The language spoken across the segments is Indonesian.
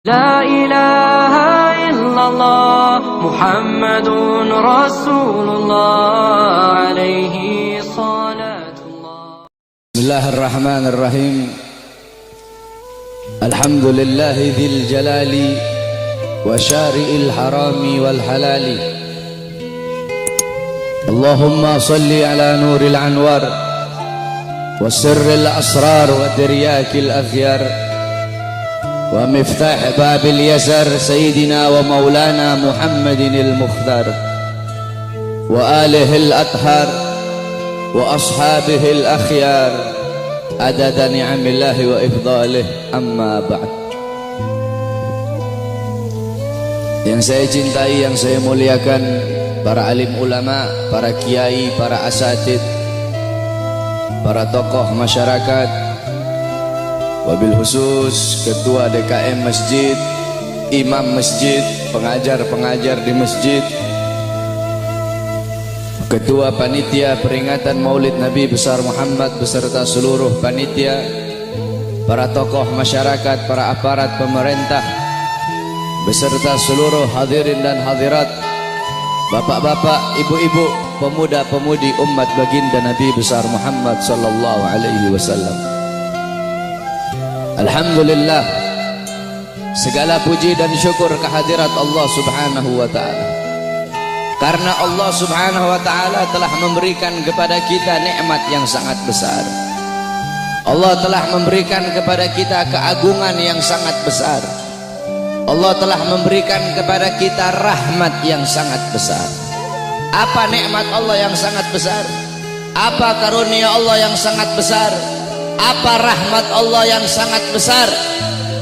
لا إله إلا الله محمد رسول الله عليه صلاة الله. بسم الله الرحمن الرحيم. الحمد لله ذي الجلال وشارئ الحرام والحلال. اللهم صل على نور الأنوار وسر الأسرار وترياك الأخيار ومفتاح باب اليسر سيدنا ومولانا محمد المختار وآله الأطهار وأصحابه الأخيار عدد نعم الله وإفضاله. أما بعد. Yang saya cintai, yang saya muliakan, para alim ulama, para kiai, para asatid, para tokoh masyarakat, wabil khusus ketua DKM masjid, imam masjid, pengajar-pengajar di masjid, ketua panitia peringatan Maulid Nabi besar Muhammad beserta seluruh panitia, para tokoh masyarakat, para aparat pemerintah beserta seluruh hadirin dan hadirat, bapak-bapak, ibu-ibu, pemuda-pemudi umat baginda Nabi besar Muhammad sallallahu alaihi wasallam. Alhamdulillah, segala puji dan syukur kehadirat Allah subhanahu wa ta'ala, karena Allah subhanahu wa ta'ala telah memberikan kepada kita nikmat yang sangat besar. Allah telah memberikan kepada kita keagungan yang sangat besar. Allah telah memberikan kepada kita rahmat yang sangat besar. Apa nikmat Allah yang sangat besar? Apa karunia Allah yang sangat besar? Apa rahmat Allah yang sangat besar?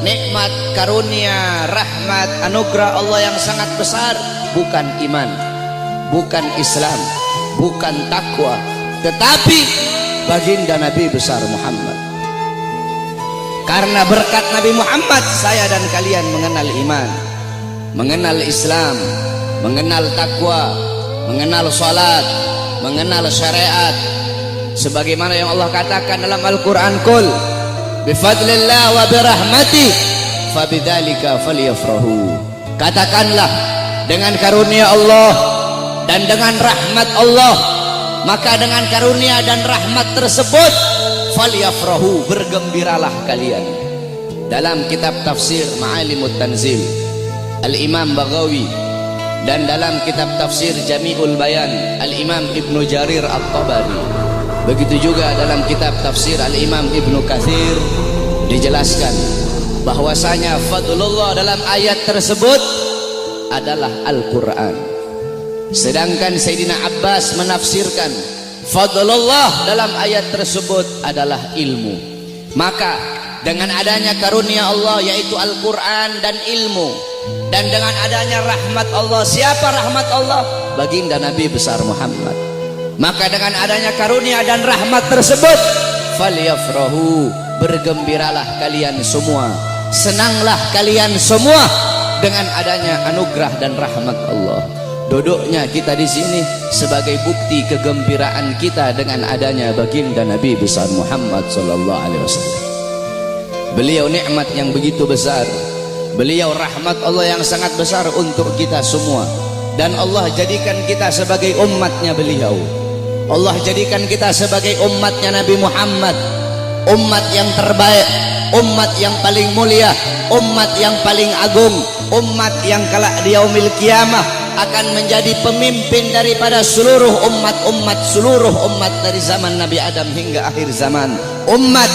Nikmat, karunia, rahmat, anugerah Allah yang sangat besar bukan iman, bukan Islam, bukan takwa, tetapi baginda Nabi besar Muhammad. Karena berkat Nabi Muhammad saya dan kalian mengenal iman, mengenal Islam, mengenal takwa, mengenal salat, mengenal syariat, sebagaimana yang Allah katakan dalam Al-Quran, Qul bifadlillah wa birahmatih fabidzalika falyafrahu. Katakanlah, dengan karunia Allah dan dengan rahmat Allah, maka dengan karunia dan rahmat tersebut falyafrahu, bergembiralah kalian. Dalam kitab tafsir Ma'alimut Tanzil Al-Imam Baghawi, dan dalam kitab tafsir Jami'ul Bayan Al-Imam Ibnu Jarir At-Tabari, begitu juga dalam kitab tafsir Al-Imam Ibnu Katsir, dijelaskan bahwasanya fadlullah dalam ayat tersebut adalah Al-Quran. Sedangkan Sayyidina Abbas menafsirkan fadlullah dalam ayat tersebut adalah ilmu. Maka dengan adanya karunia Allah yaitu Al-Quran dan ilmu, dan dengan adanya rahmat Allah, siapa rahmat Allah? Baginda Nabi besar Muhammad. Maka dengan adanya karunia dan rahmat tersebut falyafrahu, bergembiralah kalian semua, senanglah kalian semua dengan adanya anugerah dan rahmat Allah. Duduknya kita di sini sebagai bukti kegembiraan kita dengan adanya baginda Nabi besar Muhammad sallallahu alaihi wasallam. Beliau nikmat yang begitu besar, beliau rahmat Allah yang sangat besar untuk kita semua, dan Allah jadikan kita sebagai umatnya beliau. Allah jadikan kita sebagai umatnya Nabi Muhammad, umat yang terbaik, umat yang paling mulia, umat yang paling agung, umat yang kelak di yaumil kiamah akan menjadi pemimpin daripada seluruh seluruh umat dari zaman Nabi Adam hingga akhir zaman. Umat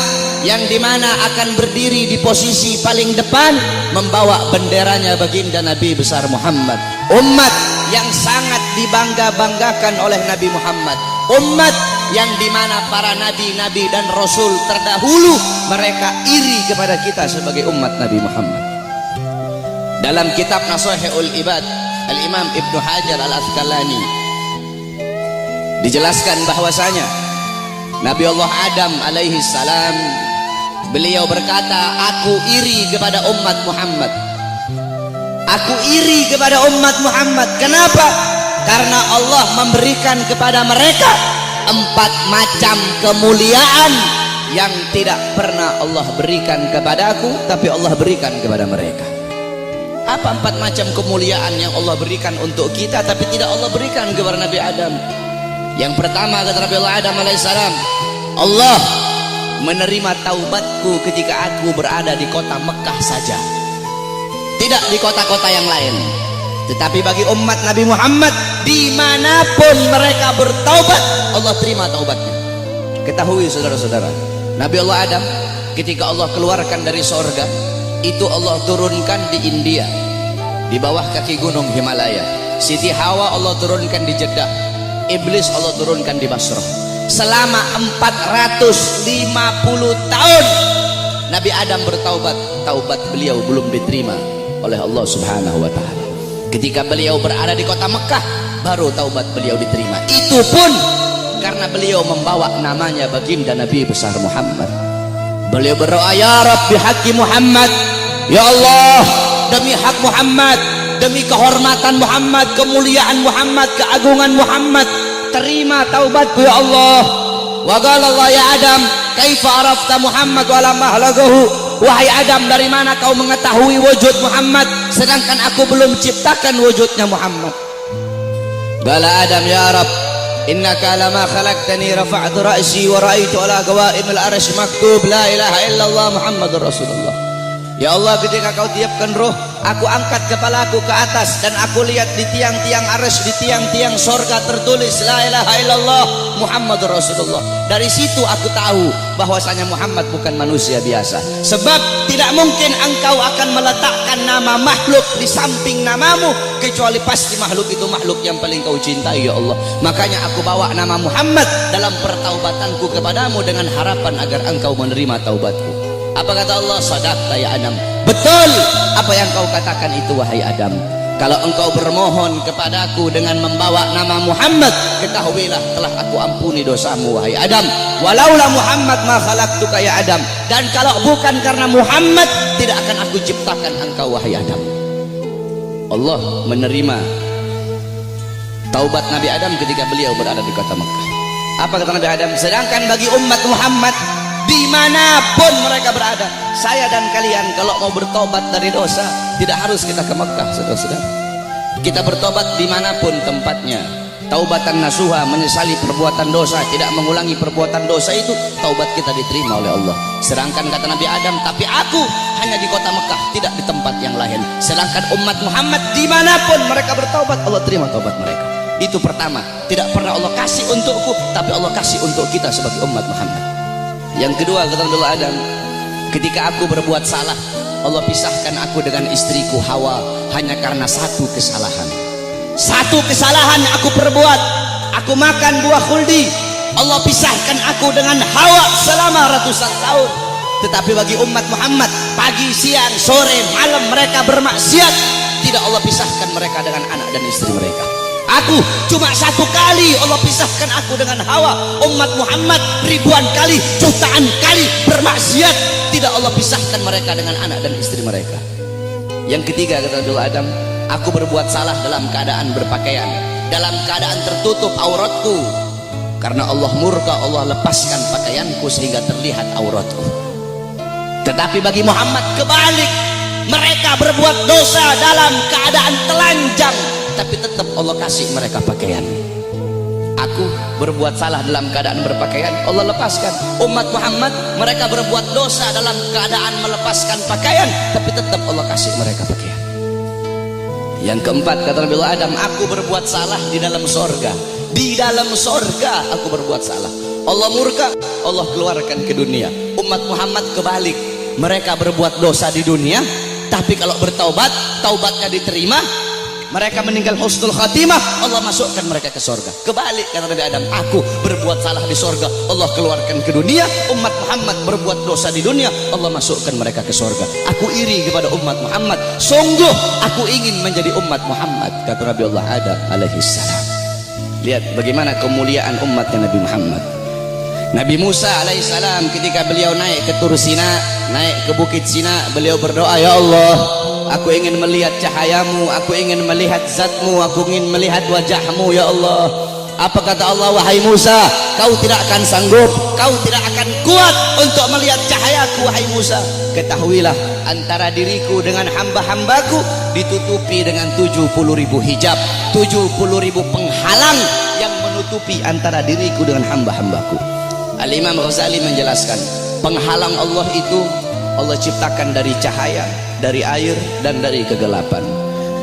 yang dimana akan berdiri di posisi paling depan membawa benderanya baginda Nabi besar Muhammad. Umat yang sangat dibangga-banggakan oleh Nabi Muhammad. Umat yang dimana para nabi-nabi dan rasul terdahulu mereka iri kepada kita sebagai umat Nabi Muhammad. Dalam kitab Nashihul Ibad Al-Imam Ibnu Hajar Al-Asqalani dijelaskan bahwasanya Nabi Allah Adam alaihi salam, beliau berkata, aku iri kepada umat Muhammad. Aku iri kepada umat Muhammad. Kenapa? Karena Allah memberikan kepada mereka 4 macam kemuliaan yang tidak pernah Allah berikan kepada aku, tapi Allah berikan kepada mereka. Apa 4 macam kemuliaan yang Allah berikan untuk kita tapi tidak Allah berikan kepada Nabi Adam? Yang pertama kata Nabi Adam alaihissalam, Allah menerima taubatku ketika aku berada di kota Mekah saja, tidak di kota-kota yang lain. Tetapi bagi umat Nabi Muhammad, dimanapun mereka bertaubat, Allah terima taubatnya. Ketahui saudara-saudara, Nabi Allah Adam ketika Allah keluarkan dari sorga, itu Allah turunkan di India, di bawah kaki gunung Himalaya. Siti Hawa Allah turunkan di Jeddah, Iblis Allah turunkan di Basrah. Selama 450 tahun Nabi Adam bertaubat, taubat beliau belum diterima oleh Allah Subhanahu wa Ta'ala. Ketika beliau berada di kota Mekah, baru taubat beliau diterima. Itu pun karena beliau membawa namanya baginda Nabi besar Muhammad. Beliau berdoa, ya Rabbi haqqi Muhammad, ya Allah, demi hak Muhammad, demi kehormatan Muhammad, kemuliaan Muhammad, keagungan Muhammad, terima taubatku ya Allah. Wa qala Allah ya Adam, kaifa arafta Muhammad wa lam ahlagahu? Wahai Adam, dari mana kau mengetahui wujud Muhammad sedangkan aku belum ciptakan wujudnya Muhammad? Qala Adam, ya Rabb, innaka lama khalaqtani rafa'tu ra'si wa ra'aitu ala qawaimil arsy maktub la ilaha illallah Muhammadur Rasulullah. Ya Allah, ketika kau tiupkan roh, aku angkat kepalaku ke atas dan aku lihat di tiang-tiang arsy, di tiang-tiang sorga tertulis la ilaha illallah Muhammadur Rasulullah. Dari situ aku tahu bahwasanya Muhammad bukan manusia biasa. Sebab tidak mungkin engkau akan meletakkan nama makhluk di samping namamu, kecuali pasti makhluk itu makhluk yang paling kau cintai ya Allah. Makanya aku bawa nama Muhammad dalam pertaubatanku kepadamu dengan harapan agar engkau menerima taubatku. Apa kata Allah? Sadaqta ya Adam, betul apa yang kau katakan itu wahai Adam. Kalau engkau bermohon kepadaku dengan membawa nama Muhammad, ketahuilah telah aku ampuni dosamu wahai Adam. Walaula Muhammad ma khalaqtuka ya Adam, dan kalau bukan karena Muhammad, tidak akan aku ciptakan engkau wahai Adam. Allah menerima taubat Nabi Adam ketika beliau berada di kota Mekah. Apa kata Nabi Adam? Sedangkan bagi umat Muhammad, dimanapun mereka berada, saya dan kalian kalau mau bertobat dari dosa, tidak harus kita ke Mekah, saudara-saudara. Kita bertobat dimanapun tempatnya. Taubatan nasuha, menyesali perbuatan dosa, tidak mengulangi perbuatan dosa, itu taubat kita diterima oleh Allah. Sedangkan kata Nabi Adam, tapi aku hanya di kota Mekah, tidak di tempat yang lain. Sedangkan umat Muhammad dimanapun mereka bertobat, Allah terima taubat mereka. Itu pertama, tidak pernah Allah kasih untukku, tapi Allah kasih untuk kita sebagai umat Muhammad. Yang kedua kata Nabi Adam, ketika aku berbuat salah, Allah pisahkan aku dengan istriku Hawa hanya karena satu kesalahan. Satu kesalahan aku perbuat, aku makan buah khuldi, Allah pisahkan aku dengan Hawa selama ratusan tahun. Tetapi bagi umat Muhammad, pagi, siang, sore, malam mereka bermaksiat, tidak Allah pisahkan mereka dengan anak dan istri mereka. Aku cuma satu kali Allah pisahkan aku dengan Hawa. Umat Muhammad ribuan kali, jutaan kali bermaksiat, tidak Allah pisahkan mereka dengan anak dan istri mereka. Yang ketiga kata Nabi Adam, aku berbuat salah dalam keadaan berpakaian, dalam keadaan tertutup auratku. Karena Allah murka, Allah lepaskan pakaianku sehingga terlihat auratku. Tetapi bagi Muhammad kebalik, mereka berbuat dosa dalam keadaan telanjang, tapi tetap Allah kasih mereka pakaian. Aku berbuat salah dalam keadaan berpakaian, Allah lepaskan. Umat Muhammad mereka berbuat dosa dalam keadaan melepaskan pakaian, tapi tetap Allah kasih mereka pakaian. Yang keempat kata Nabi Adam, aku berbuat salah di dalam sorga. Di dalam sorga aku berbuat salah, Allah murka, Allah keluarkan ke dunia. Umat Muhammad kebalik, mereka berbuat dosa di dunia, tapi kalau bertaubat, taubatnya diterima, mereka meninggal husnul khatimah, Allah masukkan mereka ke sorga. Kebalik kata Nabi Adam, aku berbuat salah di sorga, Allah keluarkan ke dunia. Umat Muhammad berbuat dosa di dunia, Allah masukkan mereka ke sorga. Aku iri kepada umat Muhammad, sungguh aku ingin menjadi umat Muhammad, kata Nabi Allah Adam alaihissalam. Lihat bagaimana kemuliaan umatnya Nabi Muhammad. Nabi Musa alaihissalam ketika beliau naik ke Tur Sina, naik ke Bukit Sina, beliau berdoa, ya Allah, aku ingin melihat cahayamu, aku ingin melihat zatmu, aku ingin melihat wajahmu ya Allah. Apa kata Allah? Wahai Musa, kau tidak akan sanggup, kau tidak akan kuat untuk melihat cahayaku wahai Musa. Ketahuilah, antara diriku dengan hamba-hambaku ditutupi dengan 70.000 hijab, 70.000 penghalang yang menutupi antara diriku dengan hamba-hambaku. Al-Imam Ghazali menjelaskan, penghalang Allah itu Allah ciptakan dari cahaya, dari air, dan dari kegelapan.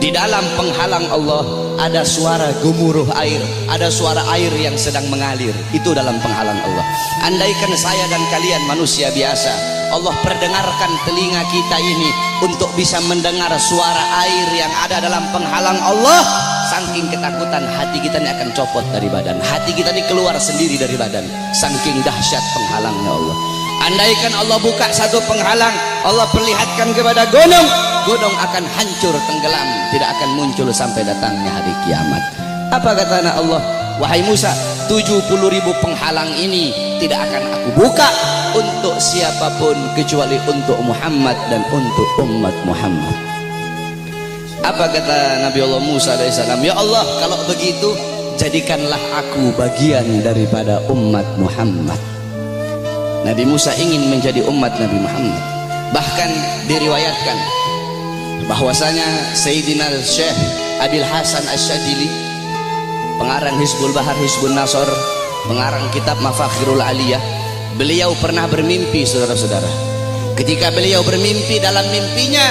Di dalam penghalang Allah ada suara gemuruh air, ada suara air yang sedang mengalir. Itu dalam penghalang Allah. Andaikan saya dan kalian manusia biasa, Allah perdengarkan telinga kita ini untuk bisa mendengar suara air yang ada dalam penghalang Allah, saking ketakutan hati kita ini akan copot dari badan, hati kita ini keluar sendiri dari badan, saking dahsyat penghalangnya Allah. Andaikan Allah buka satu penghalang, Allah perlihatkan kepada gunung, gunung akan hancur tenggelam, tidak akan muncul sampai datangnya hari kiamat. Apa kata anak Allah? Wahai Musa, 70.000 penghalang ini tidak akan aku buka untuk siapapun kecuali untuk Muhammad dan untuk umat Muhammad. Apa kata Nabi Allah Musa alaihissalam? Ya Allah, kalau begitu jadikanlah aku bagian daripada umat Muhammad. Nabi Musa ingin menjadi umat Nabi Muhammad. Bahkan diriwayatkan bahwasanya Sayyidina Syekh Abil Hasan Asyadili, pengarang Hizbul Bahar Hizbun Nasr, pengarang kitab Mafakhirul Aliyah, beliau pernah bermimpi, saudara-saudara. Ketika beliau bermimpi, dalam mimpinya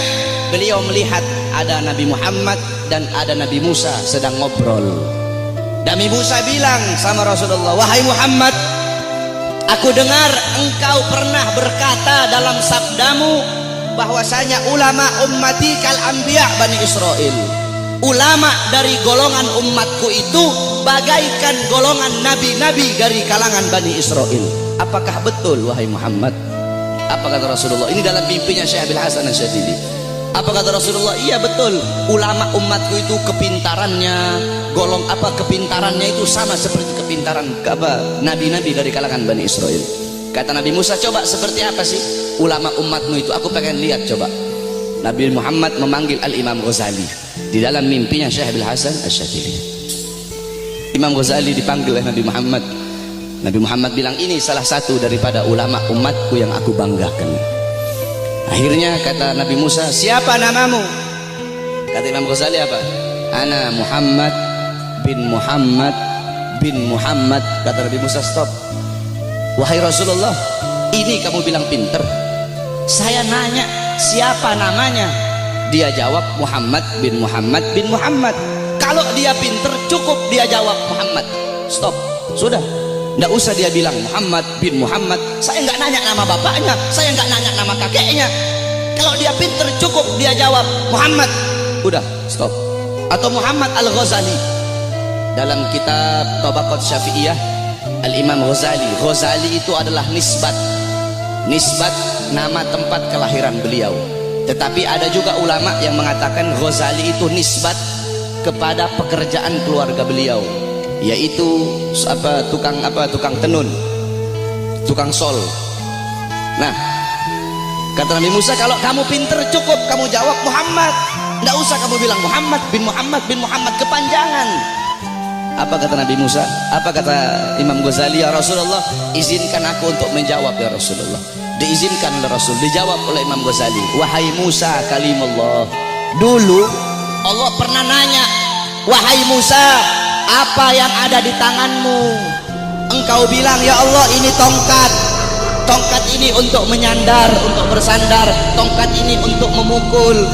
beliau melihat ada Nabi Muhammad dan ada Nabi Musa sedang ngobrol. Nabi Musa bilang sama Rasulullah, wahai Muhammad, aku dengar engkau pernah berkata dalam sabdamu bahwasanya ulama ummati kal anbiya Bani Israel. Ulama dari golongan umatku itu bagaikan golongan nabi-nabi dari kalangan Bani Israel. Apakah betul wahai Muhammad? Apa kata Rasulullah? Ini dalam mimpinya Syekh Abil Hasan Asyadili. Apa kata Rasulullah? Iya betul, ulama umatku itu kepintarannya, kepintarannya itu sama seperti kepintaran nabi-nabi dari kalangan Bani Israel. Kata Nabi Musa, coba seperti apa sih ulama umatmu itu? Aku pengen lihat, coba. Nabi Muhammad memanggil Al-Imam Ghazali di dalam mimpinya Syekh Abil Hasan Asyadili. Imam Ghazali dipanggil oleh Nabi Muhammad. Nabi Muhammad bilang, ini salah satu daripada ulama umatku yang aku banggakan. Akhirnya kata Nabi Musa, siapa namamu? Kata Imam Ghazali apa? Ana Muhammad bin Muhammad bin Muhammad. Kata Nabi Musa, stop. Wahai Rasulullah, ini kamu bilang pinter. Saya nanya siapa namanya? Dia jawab Muhammad bin Muhammad bin Muhammad. Kalau dia pinter cukup dia jawab Muhammad. Stop, sudah. Nggak usah dia bilang Muhammad bin Muhammad. Saya nggak nanya nama bapaknya, saya nggak nanya nama kakeknya. Kalau dia pinter cukup dia jawab Muhammad. Udah, stop. Atau Muhammad Al-Ghazali. Dalam kitab Tabaqat Syafi'iyah, Al-Imam Ghazali. Ghazali itu adalah nisbat nama tempat kelahiran beliau. Tetapi ada juga ulama yang mengatakan Ghazali itu nisbat kepada pekerjaan keluarga beliau, yaitu tukang tenun, tukang sol. Nah, kata Nabi Musa, kalau kamu pinter cukup kamu jawab Muhammad, nggak usah kamu bilang Muhammad bin Muhammad bin Muhammad, kepanjangan. Apa kata Nabi Musa? Apa kata Imam Ghazali? Ya Rasulullah, izinkan aku untuk menjawab ya Rasulullah. Diizinkan oleh Rasul, dijawab oleh Imam Ghazali, wahai Musa kalimullah. Dulu Allah pernah nanya, wahai Musa, apa yang ada di tanganmu? Engkau bilang, ya Allah, ini tongkat. Tongkat ini untuk menyandar, untuk bersandar. Tongkat ini untuk memukul.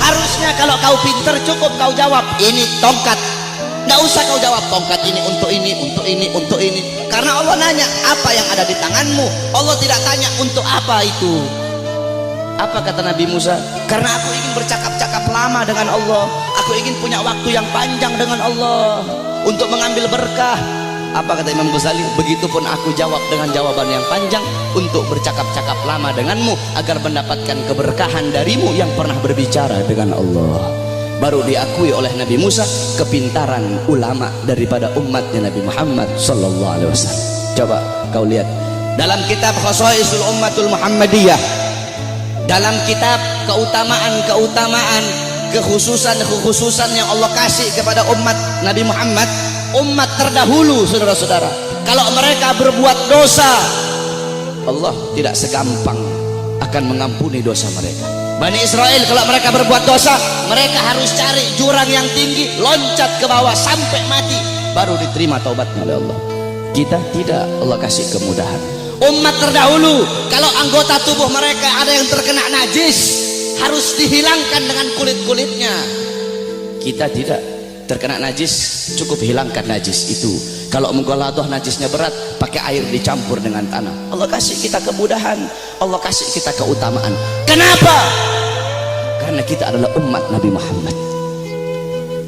Harusnya kalau kau pinter cukup kau jawab, ini tongkat. Nggak usah kau jawab tongkat ini untuk ini, untuk ini, untuk ini. Karena Allah nanya apa yang ada di tanganmu. Allah tidak tanya untuk apa itu. Apa kata Nabi Musa? Karena aku ingin bercakap-cakap lama dengan Allah. Aku ingin punya waktu yang panjang dengan Allah untuk mengambil berkah. Apa kata Imam Ghazali? Begitupun aku jawab dengan jawaban yang panjang untuk bercakap-cakap lama denganmu agar mendapatkan keberkahan darimu yang pernah berbicara dengan Allah. Baru diakui oleh Nabi Musa kepintaran ulama daripada umatnya Nabi Muhammad sallallahu alaihi wasallam. Coba kau lihat dalam kitab Khasaisul Ummatul Muhammadiyah, dalam kitab keutamaan-keutamaan, kekhususan yang Allah kasih kepada umat Nabi Muhammad, umat terdahulu, saudara-saudara, kalau mereka berbuat dosa, Allah tidak segampang akan mengampuni dosa mereka. Bani Israel kalau mereka berbuat dosa, mereka harus cari jurang yang tinggi, loncat ke bawah sampai mati, baru diterima taubatnya oleh Allah. Kita tidak, Allah kasih kemudahan. Umat terdahulu kalau anggota tubuh mereka ada yang terkena najis, harus dihilangkan dengan kulit-kulitnya. Kita tidak, terkena najis cukup hilangkan najis itu. Kalau menggoladoh najisnya berat, pakai air dicampur dengan tanah. Allah kasih kita kemudahan, Allah kasih kita keutamaan. Kenapa? Karena kita adalah umat Nabi Muhammad.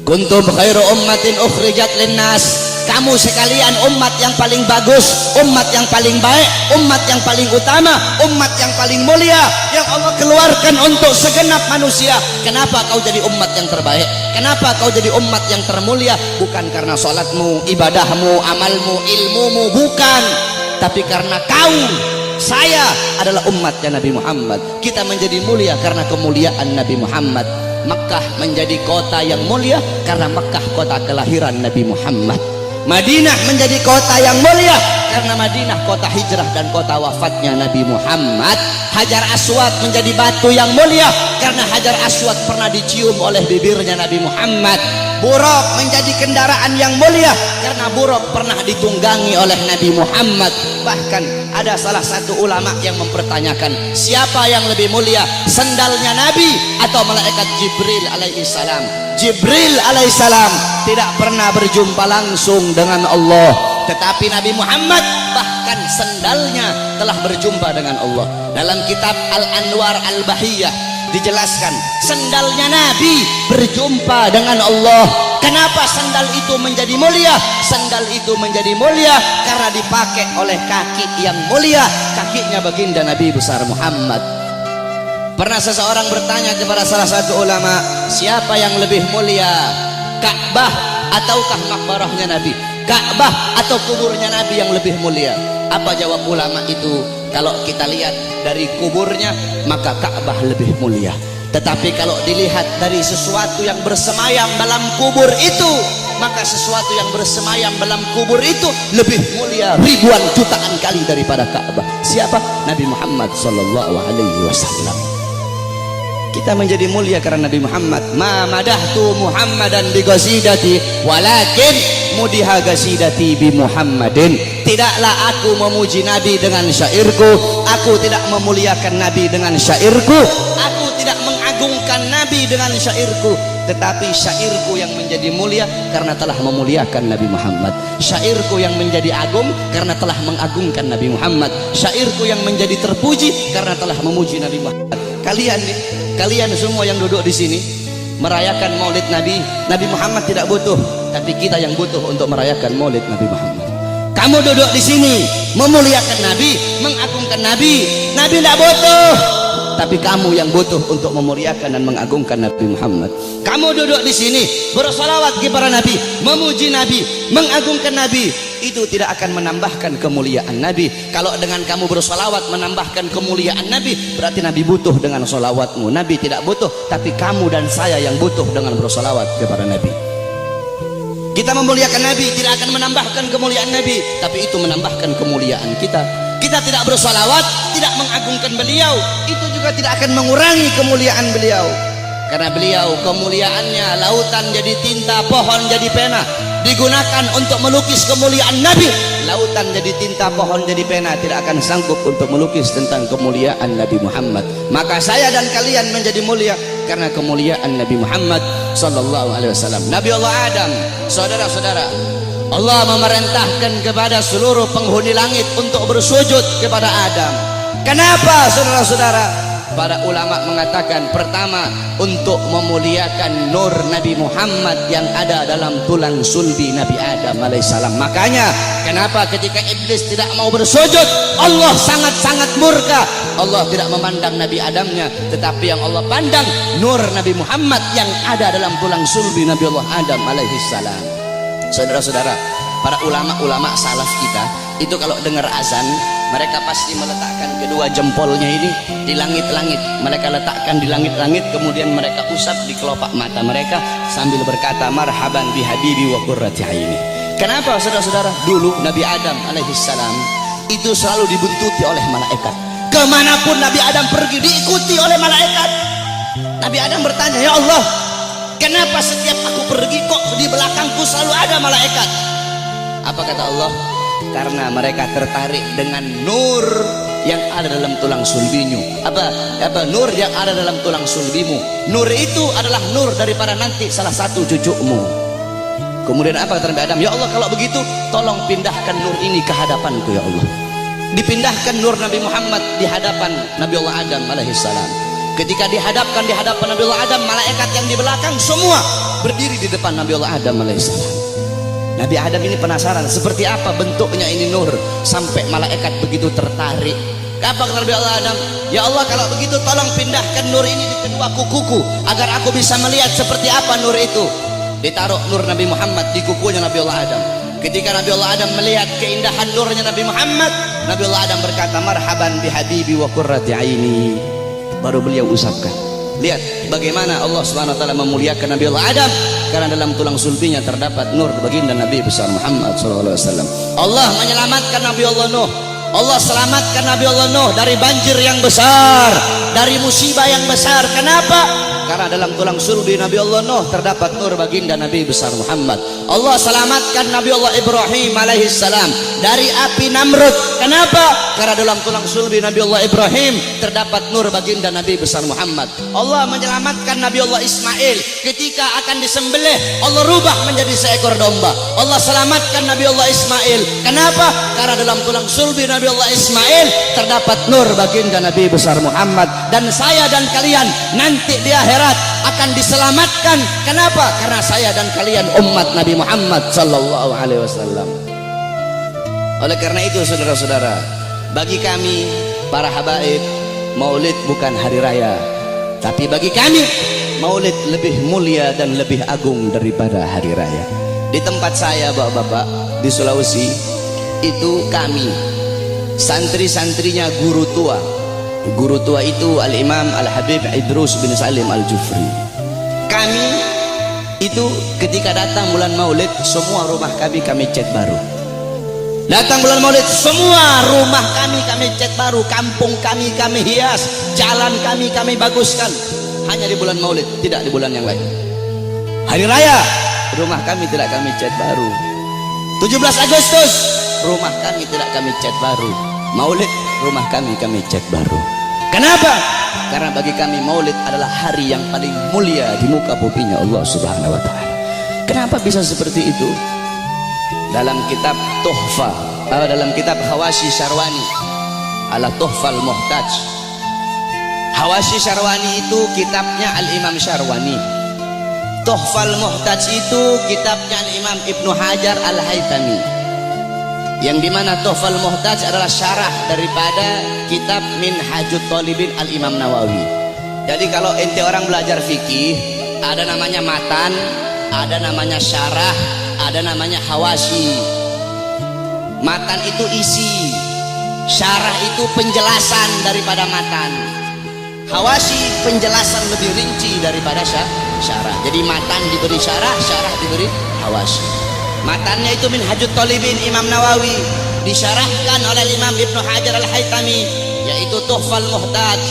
Kuntum khairu ummatin ukhrijat linnas. Kamu sekalian umat yang paling bagus, umat yang paling baik, umat yang paling utama, umat yang paling mulia, yang Allah keluarkan untuk segenap manusia. Kenapa kau jadi umat yang terbaik? Kenapa kau jadi umat yang termulia? Bukan karena salatmu, ibadahmu, amalmu, ilmumu, bukan. Tapi karena kau, saya adalah umatnya Nabi Muhammad. Kita menjadi mulia karena kemuliaan Nabi Muhammad. Makkah menjadi kota yang mulia karena Makkah kota kelahiran Nabi Muhammad. Madinah menjadi kota yang mulia karena Madinah kota hijrah dan kota wafatnya Nabi Muhammad. Hajar Aswad menjadi batu yang mulia karena Hajar Aswad pernah dicium oleh bibirnya Nabi Muhammad. Buraq menjadi kendaraan yang mulia karena Buraq pernah ditunggangi oleh Nabi Muhammad. Bahkan ada salah satu ulama yang mempertanyakan, siapa yang lebih mulia, sendalnya Nabi atau malaikat Jibril alaihi salam? Jibril alaihissalam tidak pernah berjumpa langsung dengan Allah, tetapi Nabi Muhammad bahkan sendalnya telah berjumpa dengan Allah. Dalam kitab Al-Anwar Al-Bahiyah dijelaskan sendalnya Nabi berjumpa dengan Allah. Kenapa sendal itu menjadi mulia? Sendal itu menjadi mulia karena dipakai oleh kaki yang mulia, kakinya baginda Nabi besar Muhammad. Pernah seseorang bertanya kepada salah satu ulama, siapa yang lebih mulia, Ka'bah ataukah makbarahnya Nabi? Ka'bah atau kuburnya Nabi yang lebih mulia? Apa jawab ulama itu? Kalau kita lihat dari kuburnya, maka Ka'bah lebih mulia. Tetapi kalau dilihat dari sesuatu yang bersemayam dalam kubur itu, maka sesuatu yang bersemayam dalam kubur itu lebih mulia ribuan jutaan kali daripada Ka'bah. Siapa? Nabi Muhammad sallallahu alaihi wasallam. Kita menjadi mulia karena Nabi Muhammad. Ma madahtu Muhammadan bi qasidati walakin mudiha qasidati bi Muhammadin. Tidaklah aku memuji Nabi dengan syairku, aku tidak memuliakan Nabi dengan syairku, aku tidak mengagungkan Nabi dengan syairku, tetapi syairku yang menjadi mulia karena telah memuliakan Nabi Muhammad. Syairku yang menjadi agung karena telah mengagungkan Nabi Muhammad. Syairku yang menjadi terpuji karena telah memuji Nabi Muhammad. Kalian semua yang duduk di sini merayakan Maulid Nabi. Nabi Muhammad tidak butuh, tapi kita yang butuh untuk merayakan Maulid Nabi Muhammad. Kamu duduk di sini memuliakan Nabi, mengagungkan Nabi. Nabi tidak butuh, tapi kamu yang butuh untuk memuliakan dan mengagungkan Nabi Muhammad. Kamu duduk di sini bersolawat kepada Nabi, memuji Nabi, mengagungkan Nabi. Itu tidak akan menambahkan kemuliaan Nabi. Kalau dengan kamu bersolawat menambahkan kemuliaan Nabi, berarti Nabi butuh dengan solawatmu. Nabi tidak butuh, tapi kamu dan saya yang butuh dengan bersolawat kepada Nabi. Kita memuliakan Nabi tidak akan menambahkan kemuliaan Nabi, tapi itu menambahkan kemuliaan kita. Kita tidak bersolawat, tidak mengagungkan beliau, itu juga tidak akan mengurangi kemuliaan beliau. Karena beliau kemuliaannya lautan jadi tinta, pohon jadi pena, digunakan untuk melukis kemuliaan Nabi. Lautan jadi tinta, pohon jadi pena, tidak akan sanggup untuk melukis tentang kemuliaan Nabi Muhammad. Maka saya dan kalian menjadi mulia karena kemuliaan Nabi Muhammad sallallahu alaihi wasallam. Nabi Allah Adam, saudara-saudara, Allah memerintahkan kepada seluruh penghuni langit untuk bersujud kepada Adam. Kenapa, saudara-saudara? Para ulama mengatakan, pertama, untuk memuliakan nur Nabi Muhammad yang ada dalam tulang sulbi Nabi Adam alaihissalam. Makanya kenapa ketika iblis tidak mau bersujud, Allah sangat-sangat murka. Allah tidak memandang Nabi Adamnya, tetapi yang Allah pandang nur Nabi Muhammad yang ada dalam tulang sulbi Nabi Allah Adam alaihissalam. Saudara-saudara, para ulama-ulama salaf kita itu kalau dengar azan, mereka pasti meletakkan kedua jempolnya ini di langit-langit. Mereka letakkan di langit-langit, kemudian mereka usap di kelopak mata mereka sambil berkata, marhaban bihabibi wa qurrati aini. Kenapa saudara-saudara? Dulu Nabi Adam alaihissalam itu selalu dibuntuti oleh malaikat. Kemanapun Nabi Adam pergi diikuti oleh malaikat. Nabi Adam bertanya, ya Allah, kenapa setiap aku pergi kok di belakangku selalu ada malaikat? Apa kata Allah? Karena mereka tertarik dengan nur yang ada dalam tulang sulbimu. Apa nur yang ada dalam tulang sulbimu? Nur itu adalah nur daripada nanti salah satu cucumu. Kemudian apa kata Nabi Adam? Ya Allah, kalau begitu tolong pindahkan nur ini ke hadapanku ya Allah. Dipindahkan nur Nabi Muhammad di hadapan Nabi Allah Adam alaihissalam. Ketika dihadapkan di hadapan Nabi Allah Adam, malaikat yang di belakang semua berdiri di depan Nabi Allah Adam alaihissalam. Nabi Adam ini penasaran seperti apa bentuknya ini nur sampai malaikat begitu tertarik. Apa kata Nabi Allah Adam? Ya Allah, kalau begitu tolong pindahkan nur ini di kedua kukuku agar aku bisa melihat seperti apa nur itu. Ditaruh nur Nabi Muhammad di kukunya Nabi Allah Adam. Ketika Nabi Allah Adam melihat keindahan nurnya Nabi Muhammad, Nabi Allah Adam berkata, marhaban bihabibi wa qurrati aini. Baru beliau usapkan. Lihat bagaimana Allah Subhanahu wa taala memuliakan Nabi Allah Adam, karena dalam tulang sulbinya terdapat nur baginda Nabi besar Muhammad sallallahu alaihi wasallam. Allah menyelamatkan Nabi Allah Nuh. Allah selamatkan Nabi Allah Nuh dari banjir yang besar, dari musibah yang besar. Kenapa? Karena dalam tulang sulbi Nabi Allah Nuh terdapat nur baginda Nabi besar Muhammad. Allah selamatkan Nabi Allah Ibrahim alaihissalam dari api Namrud. Kenapa? Karena dalam tulang sulbi Nabi Allah Ibrahim terdapat nur baginda Nabi besar Muhammad. Allah menyelamatkan Nabi Allah Ismail ketika akan disembelih, Allah rubah menjadi seekor domba. Allah selamatkan Nabi Allah Ismail. Kenapa? Karena dalam tulang sulbi Nabi Allah Ismail terdapat nur baginda Nabi besar Muhammad. Dan saya dan kalian nanti di akhirat akan diselamatkan. Kenapa? Karena saya dan kalian umat Nabi Muhammad sallallahu alaihi wasallam. Oleh karena itu saudara-saudara, bagi kami para habaib, maulid bukan hari raya, tapi bagi kami maulid lebih mulia dan lebih agung daripada hari raya. Di tempat saya bapak-bapak di Sulawesi itu kami santri-santrinya guru tua. Guru tua itu Al-Imam Al-Habib Idrus bin Salim Al-Jufri. Kami itu ketika datang bulan maulid, semua rumah kami cat baru. Datang bulan maulid, semua rumah kami cat baru, kampung kami hias, jalan kami baguskan. Hanya di bulan maulid, tidak di bulan yang lain. Hari raya, rumah kami tidak kami cat baru. 17 Agustus, rumah kami tidak kami cat baru. Maulid, rumah kami cat baru. Kenapa? Karena bagi kami maulid adalah hari yang paling mulia di muka buminya Allah Subhanahu wa taala. Kenapa bisa seperti itu? Dalam kitab Tuhfa, dalam kitab Hawashi Syarwani ala Tuhfal Muhtaj. Hawashi Syarwani itu kitabnya Al-Imam Syarwani. Tuhfal Muhtaj itu kitabnya Al-Imam Ibnu Hajar Al-Haytami, yang dimana Tuhfal Muhtaj adalah syarah daripada kitab Minhajut Talibin Al-Imam Nawawi. Jadi kalau ente orang belajar fikih, ada namanya matan, ada namanya syarah, ada namanya hawashi. Matan itu isi, syarah itu penjelasan daripada matan, hawashi penjelasan lebih rinci daripada syarah. Jadi matan diberi syarah, syarah diberi hawashi. Matannya itu Minhajut Talibin Imam Nawawi, disyarahkan oleh Imam Ibnu Hajar Al-Haytami, yaitu Tuhfal Muhtaj,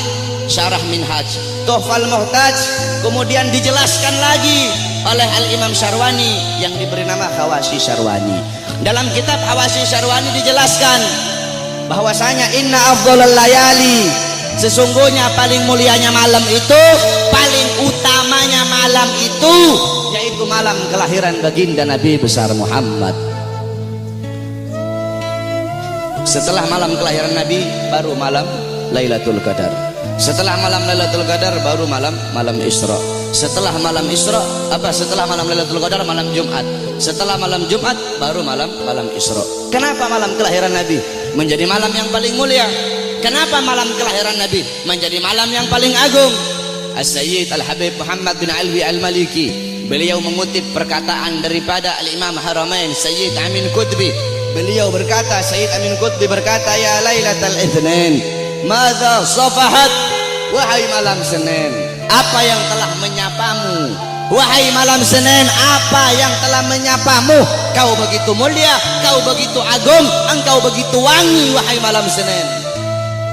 syarah Minhaj. Tuhfal Muhtaj kemudian dijelaskan lagi oleh Al-Imam Syarwani yang diberi nama Hawashi Syarwani. Dalam kitab Hawashi Syarwani dijelaskan bahwasanya inna afdhalal layali, sesungguhnya paling mulianya malam itu, paling utamanya malam itu, yaitu malam kelahiran baginda Nabi besar Muhammad. Setelah malam kelahiran Nabi baru malam Lailatul Qadar. Setelah malam Lailatul Qadar baru malam Isra. Setelah malam Isra setelah malam Lailatul Qadar malam Jumat. Setelah malam Jumat baru malam Isra. Kenapa malam kelahiran Nabi menjadi malam yang paling mulia? Kenapa malam kelahiran Nabi menjadi malam yang paling agung? As-Sayyid Al-Habib Muhammad bin Alwi Al-Maliki, beliau mengutip perkataan daripada Al-Imam Haramain Sayyid Amin Qutbi. Beliau berkata, Sayyid Amin Qutbi berkata, ya Lailatul Itsnain, madza safahat, wahai malam Senin, apa yang telah menyapamu? Wahai malam Senin, apa yang telah menyapamu? Kau begitu mulia, kau begitu agung, engkau begitu wangi. Wahai malam Senin,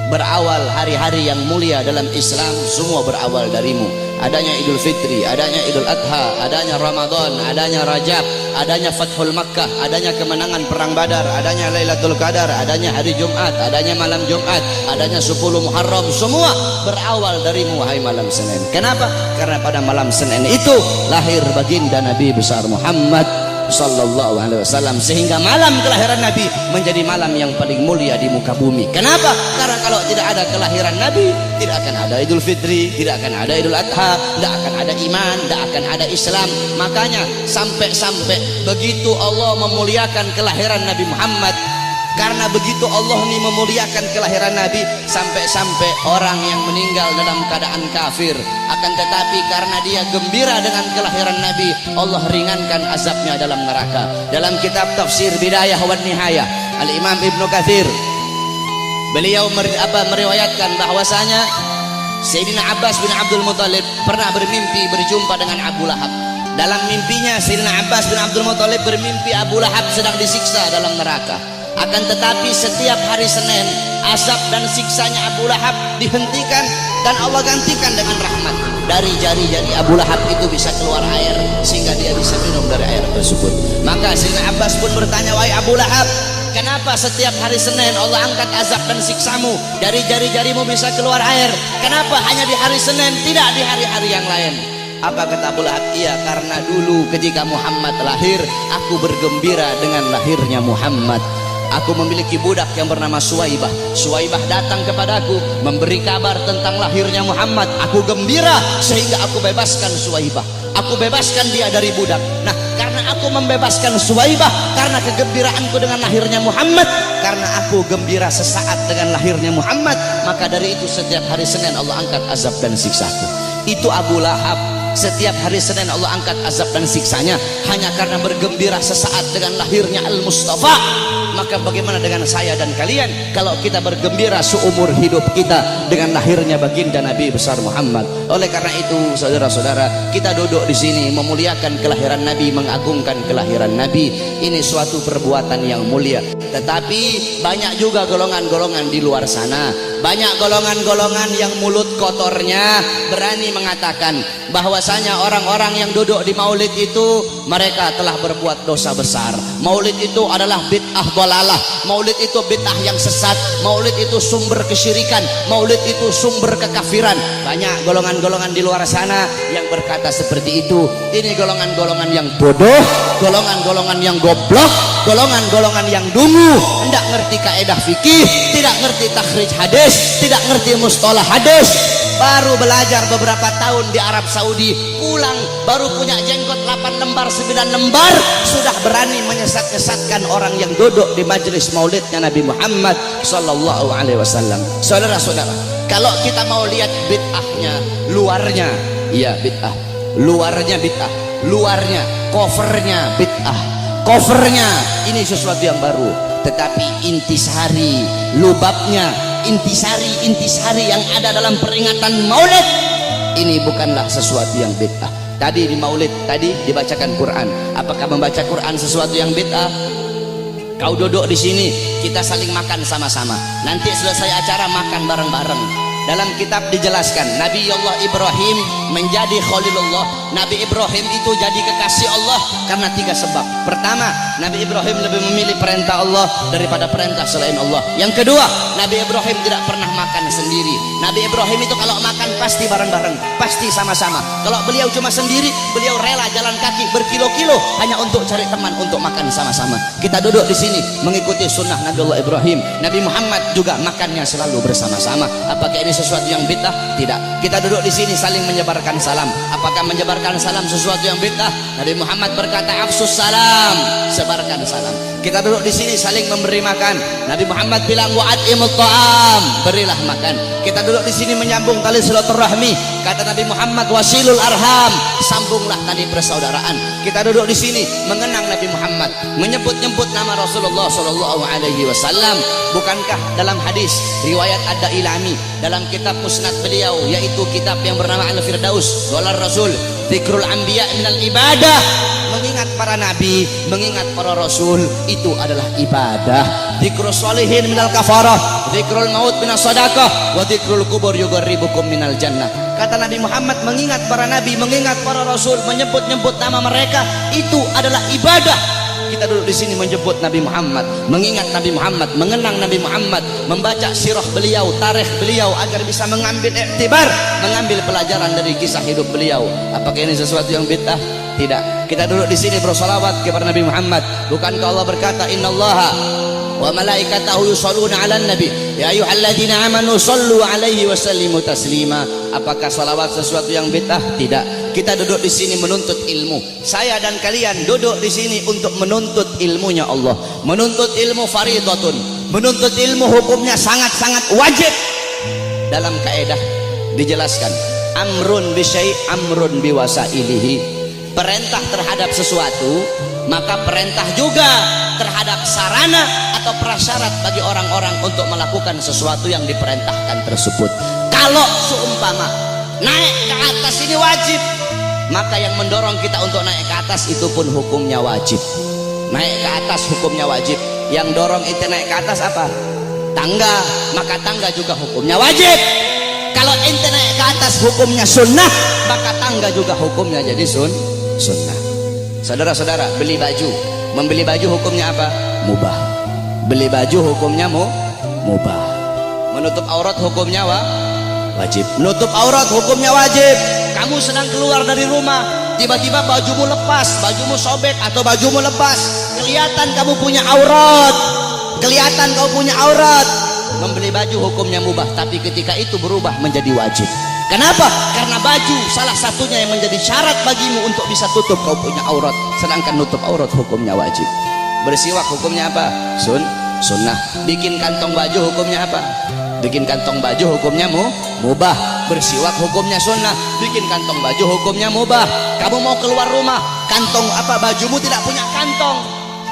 berawal hari-hari yang mulia dalam Islam, semua berawal darimu. Adanya Idul Fitri, adanya Idul Adha, adanya Ramadan, adanya Rajab, adanya Fathul Makkah, adanya kemenangan perang Badar, adanya Lailatul Qadar, adanya hari Jumat, adanya malam Jumat, adanya 10 Muharram. Semua berawal darimu wahai malam Senin. Kenapa? Karena pada malam Senin itu lahir baginda Nabi besar Muhammad sallallahu alaihi wasallam, sehingga malam kelahiran Nabi menjadi malam yang paling mulia di muka bumi. Kenapa? Karena kalau tidak ada kelahiran Nabi, tidak akan ada Idul Fitri, tidak akan ada Idul Adha, tidak akan ada iman, tidak akan ada Islam. Makanya sampai begitu Allah memuliakan kelahiran Nabi Muhammad, karena begitu Allah ini memuliakan kelahiran Nabi, sampai orang yang meninggal dalam keadaan kafir, akan tetapi karena dia gembira dengan kelahiran Nabi, Allah ringankan azabnya dalam neraka. Dalam kitab tafsir Bidayah wan Nihayah, Al-Imam Ibnu Katsir beliau meriwayatkan bahwasanya Sayyidina Abbas bin Abdul Muthalib pernah bermimpi berjumpa dengan Abu Lahab. Dalam mimpinya Sayyidina Abbas bin Abdul Muthalib bermimpi Abu Lahab sedang disiksa dalam neraka. Akan tetapi setiap hari Senin, azab dan siksanya Abu Lahab dihentikan dan Allah gantikan dengan rahmat. Dari jari-jari Abu Lahab itu bisa keluar air, sehingga dia bisa minum dari air tersebut. Maka Sayyidina Abbas pun bertanya, wahai Abu Lahab, kenapa setiap hari Senin Allah angkat azab dan siksamu? Dari jari-jarimu bisa keluar air, kenapa hanya di hari Senin, tidak di hari-hari yang lain? Apa kata Abu Lahab? Iya, karena dulu ketika Muhammad lahir, aku bergembira dengan lahirnya Muhammad. Aku memiliki budak yang bernama Suwaibah. Suwaibah datang kepadaku memberi kabar tentang lahirnya Muhammad. Aku gembira sehingga aku bebaskan Suwaibah. Aku bebaskan dia dari budak. Nah, karena aku membebaskan Suwaibah, karena kegembiraanku dengan lahirnya Muhammad, karena aku gembira sesaat dengan lahirnya Muhammad, maka dari itu setiap hari Senin Allah angkat azab dan siksaku. Itu Abu Lahab. Setiap hari Senin Allah angkat azab dan siksanya hanya karena bergembira sesaat dengan lahirnya Al-Mustafa. Maka bagaimana dengan saya dan kalian kalau kita bergembira seumur hidup kita dengan lahirnya baginda Nabi besar Muhammad? Oleh karena itu, saudara-saudara, kita duduk di sini memuliakan kelahiran Nabi, mengagungkan kelahiran Nabi. Ini suatu perbuatan yang mulia. Tetapi banyak juga golongan-golongan di luar sana, banyak golongan-golongan yang mulut kotornya berani mengatakan bahwasanya orang-orang yang duduk di maulid itu mereka telah berbuat dosa besar. Maulid itu adalah bid'ah dhalalah, maulid itu bid'ah yang sesat, maulid itu sumber kesyirikan, maulid itu sumber kekafiran. Banyak golongan-golongan di luar sana yang berkata seperti itu. Ini golongan-golongan yang bodoh, golongan-golongan yang goblok, golongan-golongan yang dungu, tidak ngerti kaedah fikih, tidak ngerti takhrij hadis, tidak ngerti mustalah hadis. Baru belajar beberapa tahun di Arab Saudi, pulang baru punya jenggot 8 lembar 9 lembar, sudah berani menyesat-nyesatkan orang yang duduk di majelis maulidnya Nabi Muhammad sallallahu alaihi wasallam. Saudara-saudara, kalau kita mau lihat bid'ahnya, luarnya iya bid'ah, luarnya bid'ah, luarnya covernya bid'ah, covernya ini sesuatu yang baru, tetapi intisari, lubabnya, intisari yang ada dalam peringatan maulid ini bukanlah sesuatu yang bid'ah. Tadi di maulid tadi dibacakan Quran. Apakah membaca Quran sesuatu yang bid'ah? Kau duduk di sini, kita saling makan sama-sama. Nanti selesai acara makan bareng-bareng. Dalam kitab dijelaskan Nabi Allah Ibrahim menjadi Khalilullah. Nabi Ibrahim itu jadi kekasih Allah karena 3 sebab. Pertama, Nabi Ibrahim lebih memilih perintah Allah daripada perintah selain Allah. Yang kedua, Nabi Ibrahim tidak pernah makan sendiri. Nabi Ibrahim itu kalau makan pasti bareng-bareng, pasti sama-sama. Kalau beliau cuma sendiri, beliau rela jalan kaki berkilo-kilo hanya untuk cari teman untuk makan sama-sama. Kita duduk di sini mengikuti sunnah Nabi Allah Ibrahim. Nabi Muhammad juga makannya selalu bersama-sama. Apakah ini sesuatu yang bid'ah? Tidak. Kita duduk di sini saling menyebarkan salam. Apakah menyebarkan salam sesuatu yang bid'ah? Nabi Muhammad berkata, afsus salam, sebarkan salam. Kita duduk di sini saling memberi makan. Nabi Muhammad bilang, wa'at'imut ta'am, berilah makan. Kita duduk di sini menyambung tali silaturahmi. Kata Nabi Muhammad, wasilul arham, sambunglah tali persaudaraan. Kita duduk di sini mengenang Nabi Muhammad, menyebut-nyebut nama Rasulullah sallallahu alaihi wasallam. Bukankah dalam hadis riwayat Ad-Dailami dalam kitab musnad beliau, yaitu kitab yang bernama Al-Firdaus, qala Rasul Zikrul anbiya minal ibadah. Mengingat para nabi, mengingat para rasul itu adalah ibadah. Zikrul sholihin minal kafarah, zikrul maut minas sadaqah, wa zikrul kubur yuqarribukum minal jannah. Kata Nabi Muhammad, mengingat para nabi, mengingat para rasul, menyebut-nyebut nama mereka itu adalah ibadah. Kita duduk di sini menyebut Nabi Muhammad, mengingat Nabi Muhammad, mengenang Nabi Muhammad, membaca sirah beliau, tarikh beliau agar bisa mengambil iktibar, mengambil pelajaran dari kisah hidup beliau. Apakah ini sesuatu yang bid'ah? Tidak. Kita duduk di sini bersolawat kepada Nabi Muhammad. Bukankah Allah berkata, Innallaha wa malaikatahu yusholluna 'alan nabi ya ayyuhalladzina amanu shollu 'alaihi wa sallimu taslima. Apakah salawat sesuatu yang bid'ah? Tidak. Kita duduk di sini menuntut ilmu. Saya dan kalian duduk di sini untuk menuntut ilmunya Allah. Menuntut ilmu fardhatun. Menuntut ilmu hukumnya sangat-sangat wajib. Dalam kaidah dijelaskan, amrun bi syai' amrun bi wasailihi. Perintah terhadap sesuatu, maka perintah juga terhadap sarana atau prasyarat bagi orang-orang untuk melakukan sesuatu yang diperintahkan tersebut. Kalau seumpama naik ke atas ini wajib, maka yang mendorong kita untuk naik ke atas itu pun hukumnya wajib. Naik ke atas hukumnya wajib. Yang dorong itu naik ke atas apa? Tangga, maka tangga juga hukumnya wajib. Kalau ente naik ke atas hukumnya sunnah, maka tangga juga hukumnya jadi sunnah. Saudara-saudara, beli baju, membeli baju hukumnya apa? Mubah. Beli baju hukumnya mubah. Menutup aurat hukumnya wajib. Menutup aurat hukumnya wajib. Kamu sedang keluar dari rumah, tiba-tiba bajumu lepas, bajumu sobek atau bajumu lepas, kelihatan kamu punya aurat, kelihatan kamu punya aurat. Membeli baju hukumnya mubah, tapi ketika itu berubah menjadi wajib. Kenapa? Karena baju salah satunya yang menjadi syarat bagimu untuk bisa tutup kau punya aurat, sedangkan nutup aurat hukumnya wajib. Bersiwak hukumnya apa? Sunnah. Bikin kantong baju hukumnya apa? Bikin kantong baju hukumnya mubah. Bersiwak hukumnya sunnah. Bikin kantong baju hukumnya mubah. Kamu mau keluar rumah, kantong apa? Bajumu tidak punya kantong.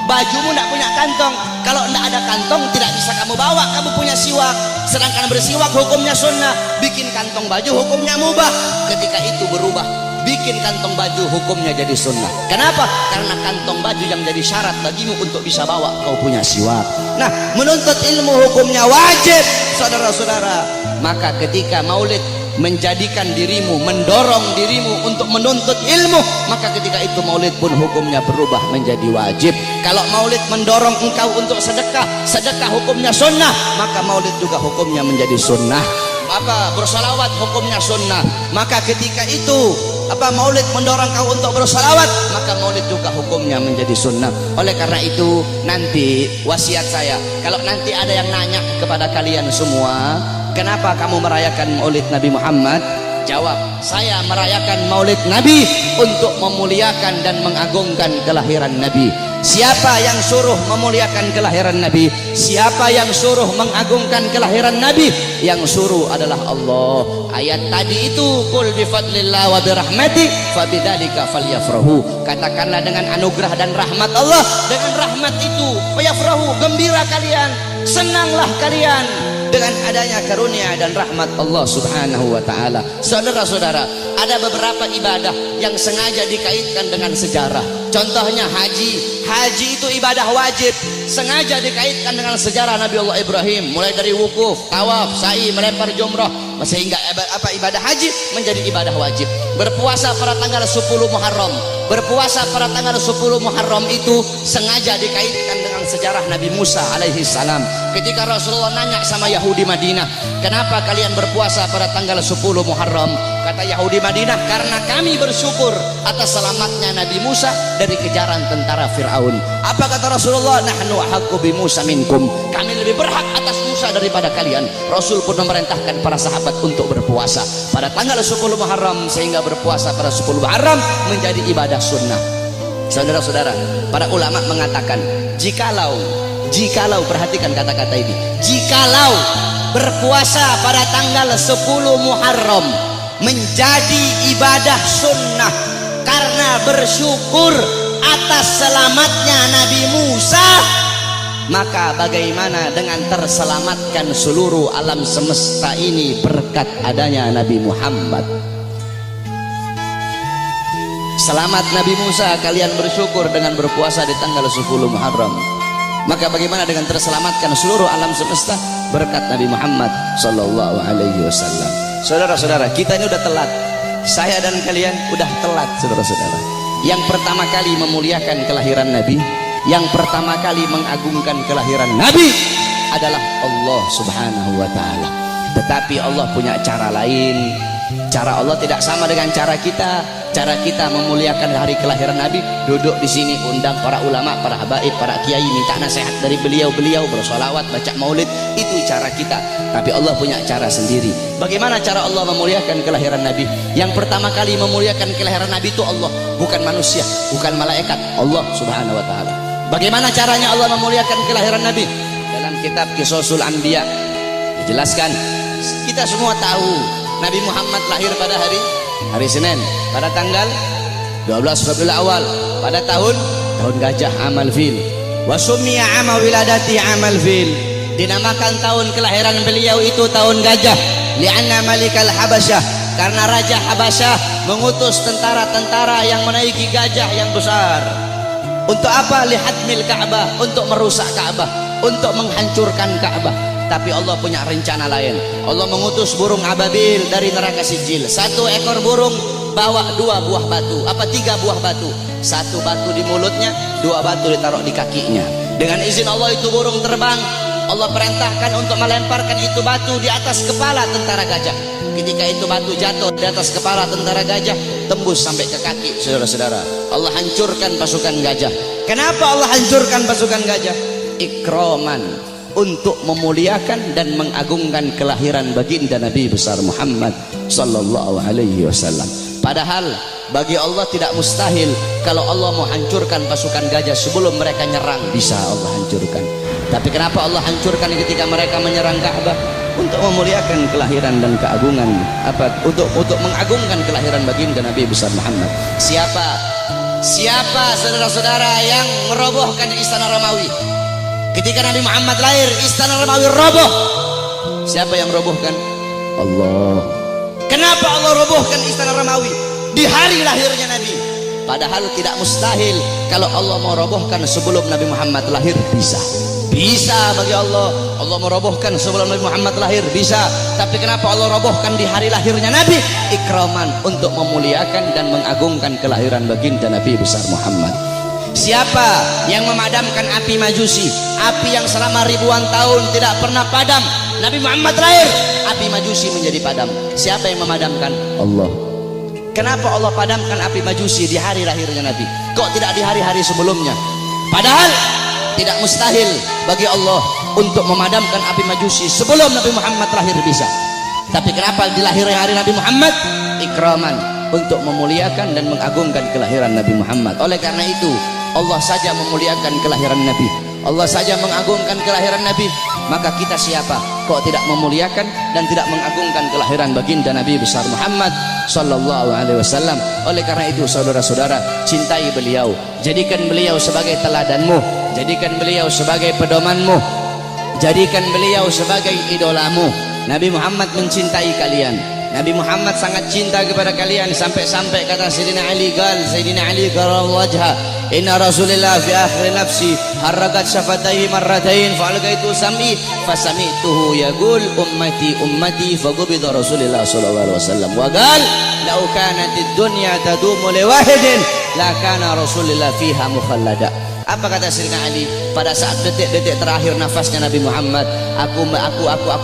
Bajumu tidak punya kantong. Kalau tidak ada kantong tidak bisa kamu bawa. Kamu punya siwak. Sedangkan bersiwak hukumnya sunnah. Bikin kantong baju hukumnya mubah. Ketika itu berubah, bikin kantong baju hukumnya jadi sunnah. Kenapa? Karena kantong baju yang jadi syarat bagimu untuk bisa bawa kau punya siwak. Nah, menuntut ilmu hukumnya wajib, saudara-saudara. Maka ketika maulid menjadikan dirimu, mendorong dirimu untuk menuntut ilmu, maka ketika itu maulid pun hukumnya berubah menjadi wajib. Kalau maulid mendorong engkau untuk sedekah, sedekah hukumnya sunnah, maka maulid juga hukumnya menjadi sunnah. Apa? Bersalawat hukumnya sunnah, maka ketika itu maulid mendorong kau untuk bersalawat, maka maulid juga hukumnya menjadi sunnah. Oleh karena itu nanti wasiat saya, kalau nanti ada yang nanya kepada kalian semua, kenapa kamu merayakan maulid Nabi Muhammad? Jawab, saya merayakan maulid Nabi untuk memuliakan dan mengagungkan kelahiran Nabi. Siapa yang suruh memuliakan kelahiran Nabi? Siapa yang suruh mengagungkan kelahiran Nabi? Yang suruh adalah Allah. Ayat tadi itu, qul bi fadlillah wa bi rahmati fabidzalika falyafrahu. Katakanlah dengan anugerah dan rahmat Allah, dengan rahmat itu fayafrahu, gembira kalian, senanglah kalian dengan adanya karunia dan rahmat Allah subhanahu wa ta'ala. Saudara-saudara, ada beberapa ibadah yang sengaja dikaitkan dengan sejarah. Contohnya haji. Haji itu ibadah wajib, sengaja dikaitkan dengan sejarah Nabi Allah Ibrahim, mulai dari wukuf, tawaf, sa'i, melempar jumrah, sehingga ibadah haji menjadi ibadah wajib. Berpuasa pada tanggal 10 Muharram. Berpuasa pada tanggal 10 Muharram itu sengaja dikaitkan dengan sejarah Nabi Musa alaihi salam. Ketika Rasulullah nanya sama Yahudi Madinah, kenapa kalian berpuasa pada tanggal 10 Muharram? Kata Yahudi Madinah, karena kami bersyukur atas selamatnya Nabi Musa dari kejaran tentara Fir'aun. Apa kata Rasulullah? Nahnu ahaqqu bi Musa minkum. Kami lebih berhak atas Musa daripada kalian. Rasul pun memerintahkan para sahabat untuk berpuasa pada tanggal 10 Muharram, sehingga berpuasa pada 10 Muharram menjadi ibadah sunnah. Saudara-saudara, para ulama mengatakan, jikalau perhatikan kata-kata ini, jikalau berpuasa pada tanggal 10 Muharram menjadi ibadah sunnah karena bersyukur atas selamatnya Nabi Musa, maka bagaimana dengan terselamatkan seluruh alam semesta ini berkat adanya Nabi Muhammad? Selamat Nabi Musa, kalian bersyukur dengan berpuasa di tanggal 10 Muharram. Maka bagaimana dengan terselamatkan seluruh alam semesta berkat Nabi Muhammad sallallahu alaihi wasallam. Saudara-saudara, kita ini udah telat. Saya dan kalian udah telat, saudara-saudara. Yang pertama kali memuliakan kelahiran Nabi, yang pertama kali mengagungkan kelahiran Nabi adalah Allah Subhanahu wa taala. Tetapi Allah punya cara lain. Cara Allah tidak sama dengan cara kita. Cara kita memuliakan hari kelahiran Nabi, duduk di sini undang para ulama, para habaib, para kiai, minta nasihat dari beliau-beliau, bersolawat, baca maulid. Itu cara kita. Tapi Allah punya cara sendiri. Bagaimana cara Allah memuliakan kelahiran Nabi? Yang pertama kali memuliakan kelahiran Nabi itu Allah, bukan manusia, bukan malaikat, Allah Subhanahu wa taala. Bagaimana caranya Allah memuliakan kelahiran Nabi? Dalam kitab Qisasul Anbiya dijelaskan, kita semua tahu Nabi Muhammad lahir pada hari Senin, pada tanggal 12 Rabiul Awal, pada tahun gajah, amal fil. Wa summiya ama wiladati amal fil. Dinamakan tahun kelahiran beliau itu tahun gajah, li'anna malikal Habasyah, karena raja Habasyah mengutus tentara-tentara yang menaiki gajah yang besar. Untuk apa? Lihadmil Ka'bah, untuk merusak Ka'bah, untuk menghancurkan Ka'bah. Tapi Allah punya rencana lain. Allah mengutus burung ababil dari neraka Sijil. Satu ekor burung bawa 2 buah batu, 3 buah batu. 1 batu di mulutnya, 2 batu ditaruh di kakinya. Dengan izin Allah itu burung terbang. Allah perintahkan untuk melemparkan itu batu di atas kepala tentara gajah. Ketika itu batu jatuh di atas kepala tentara gajah, tembus sampai ke kaki, saudara-saudara. Allah hancurkan pasukan gajah. Kenapa Allah hancurkan pasukan gajah? Ikraman, untuk memuliakan dan mengagungkan kelahiran baginda Nabi besar Muhammad sallallahu alaihi wasallam. Padahal bagi Allah tidak mustahil kalau Allah mau hancurkan pasukan gajah sebelum mereka nyerang, bisa Allah hancurkan. Tapi kenapa Allah hancurkan ketika mereka menyerang Ka'bah? Untuk memuliakan kelahiran dan keagungan, untuk mengagungkan kelahiran baginda Nabi besar Muhammad. Siapa saudara-saudara yang merobohkan istana Romawi? Ketika Nabi Muhammad lahir, istana Romawi roboh. Siapa yang merobohkan? Allah. Kenapa Allah robohkan istana Romawi di hari lahirnya Nabi? Padahal tidak mustahil kalau Allah mau robohkan sebelum Nabi Muhammad lahir, bisa. Bisa bagi Allah. Allah merobohkan sebelum Nabi Muhammad lahir, bisa. Tapi kenapa Allah robohkan di hari lahirnya Nabi? Ikraman, untuk memuliakan dan mengagungkan kelahiran baginda Nabi besar Muhammad. Siapa yang memadamkan api Majusi, api yang selama ribuan tahun tidak pernah padam? Nabi Muhammad lahir, api Majusi menjadi padam. Siapa yang memadamkan? Allah. Kenapa Allah padamkan api Majusi di hari lahirnya Nabi? Kok tidak di hari-hari sebelumnya? Padahal tidak mustahil bagi Allah untuk memadamkan api Majusi sebelum Nabi Muhammad lahir, bisa. Tapi kenapa di lahirnya hari Nabi Muhammad? Ikraman, untuk memuliakan dan mengagungkan kelahiran Nabi Muhammad. Oleh karena itu Allah saja memuliakan kelahiran Nabi, Allah saja mengagungkan kelahiran Nabi. Maka kita siapa kok tidak memuliakan dan tidak mengagungkan kelahiran baginda Nabi besar Muhammad sallallahu alaihi wasallam. Oleh karena itu saudara-saudara, cintai beliau, jadikan beliau sebagai teladanmu, jadikan beliau sebagai pedomanmu, jadikan beliau sebagai idolamu. Nabi Muhammad mencintai kalian, Nabi Muhammad sangat cinta kepada kalian, sampai-sampai kata Sayyidina Ali karramallahu wajha, inna Rasulillah fi akhir nafsi harakat syafataihi marratain fa'alqaitu sam'i fasami'tuhu yaqul ummati ummati faqubida Rasulillah sallallahu alaihi wasallam wa qala law kanatid dunya tadumu li wahidin la kana Rasulillah fiha mukhallada. Apa kata Sayyidina Ali pada saat detik-detik terakhir nafasnya Nabi Muhammad? Aku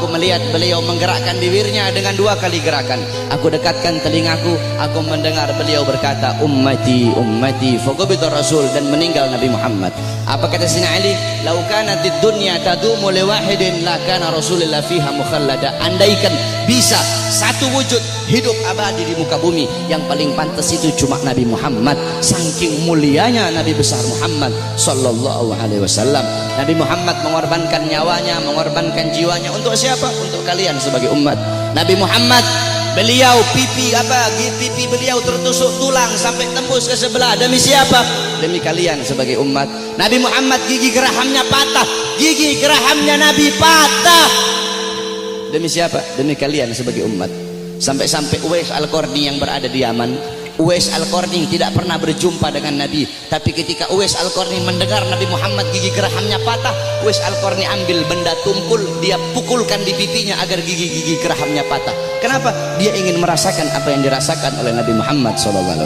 melihat beliau menggerakkan bibirnya dengan 2 kali gerakan. Aku dekatkan telingaku, aku mendengar beliau berkata ummati ummati faqubida Rasul, dan meninggal Nabi Muhammad. Apa kata Sayyidina Ali? Lau kanatid dunya tadumu li wahidin la kana Rasulullah fiha mukhallada. Andaikan bisa satu wujud hidup abadi di muka bumi, yang paling pantas itu cuma Nabi Muhammad. Saking mulianya Nabi besar Muhammad sallallahu alaihi wasallam. Nabi Muhammad mengorbankan nyawanya, mengorbankan jiwanya untuk siapa? Untuk kalian sebagai umat. Nabi Muhammad, beliau pipi beliau tertusuk tulang sampai tembus ke sebelah. Demi siapa? Demi kalian sebagai umat. Nabi Muhammad gigi gerahamnya patah, gigi gerahamnya Nabi patah. Demi siapa? Demi kalian sebagai umat. Sampai-sampai Uwais Al-Qarni yang berada di Yaman, Uwais Al-Qarni tidak pernah berjumpa dengan Nabi, tapi ketika Uwais Al-Qarni mendengar Nabi Muhammad gigi gerahamnya patah, Uwais Al-Qarni ambil benda tumpul, dia pukulkan di pipinya agar gigi-gigi gerahamnya patah. Kenapa? Dia ingin merasakan apa yang dirasakan oleh Nabi Muhammad SAW.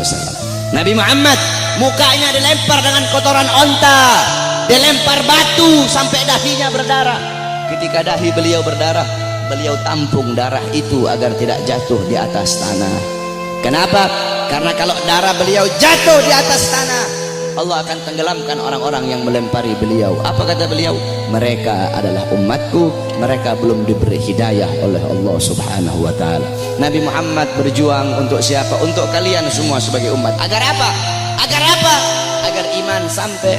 Nabi Muhammad mukanya dilempar dengan kotoran onta, dilempar batu sampai dahinya berdarah. Ketika dahi beliau berdarah, beliau tampung darah itu agar tidak jatuh di atas tanah. Kenapa? Karena kalau darah beliau jatuh di atas tanah, Allah akan tenggelamkan orang-orang yang melempari beliau. Apa kata beliau? Mereka adalah umatku, mereka belum diberi hidayah oleh Allah Subhanahu wa ta'ala. Nabi Muhammad berjuang untuk siapa? Untuk kalian semua sebagai umat. Agar apa? Agar apa? Agar iman sampai.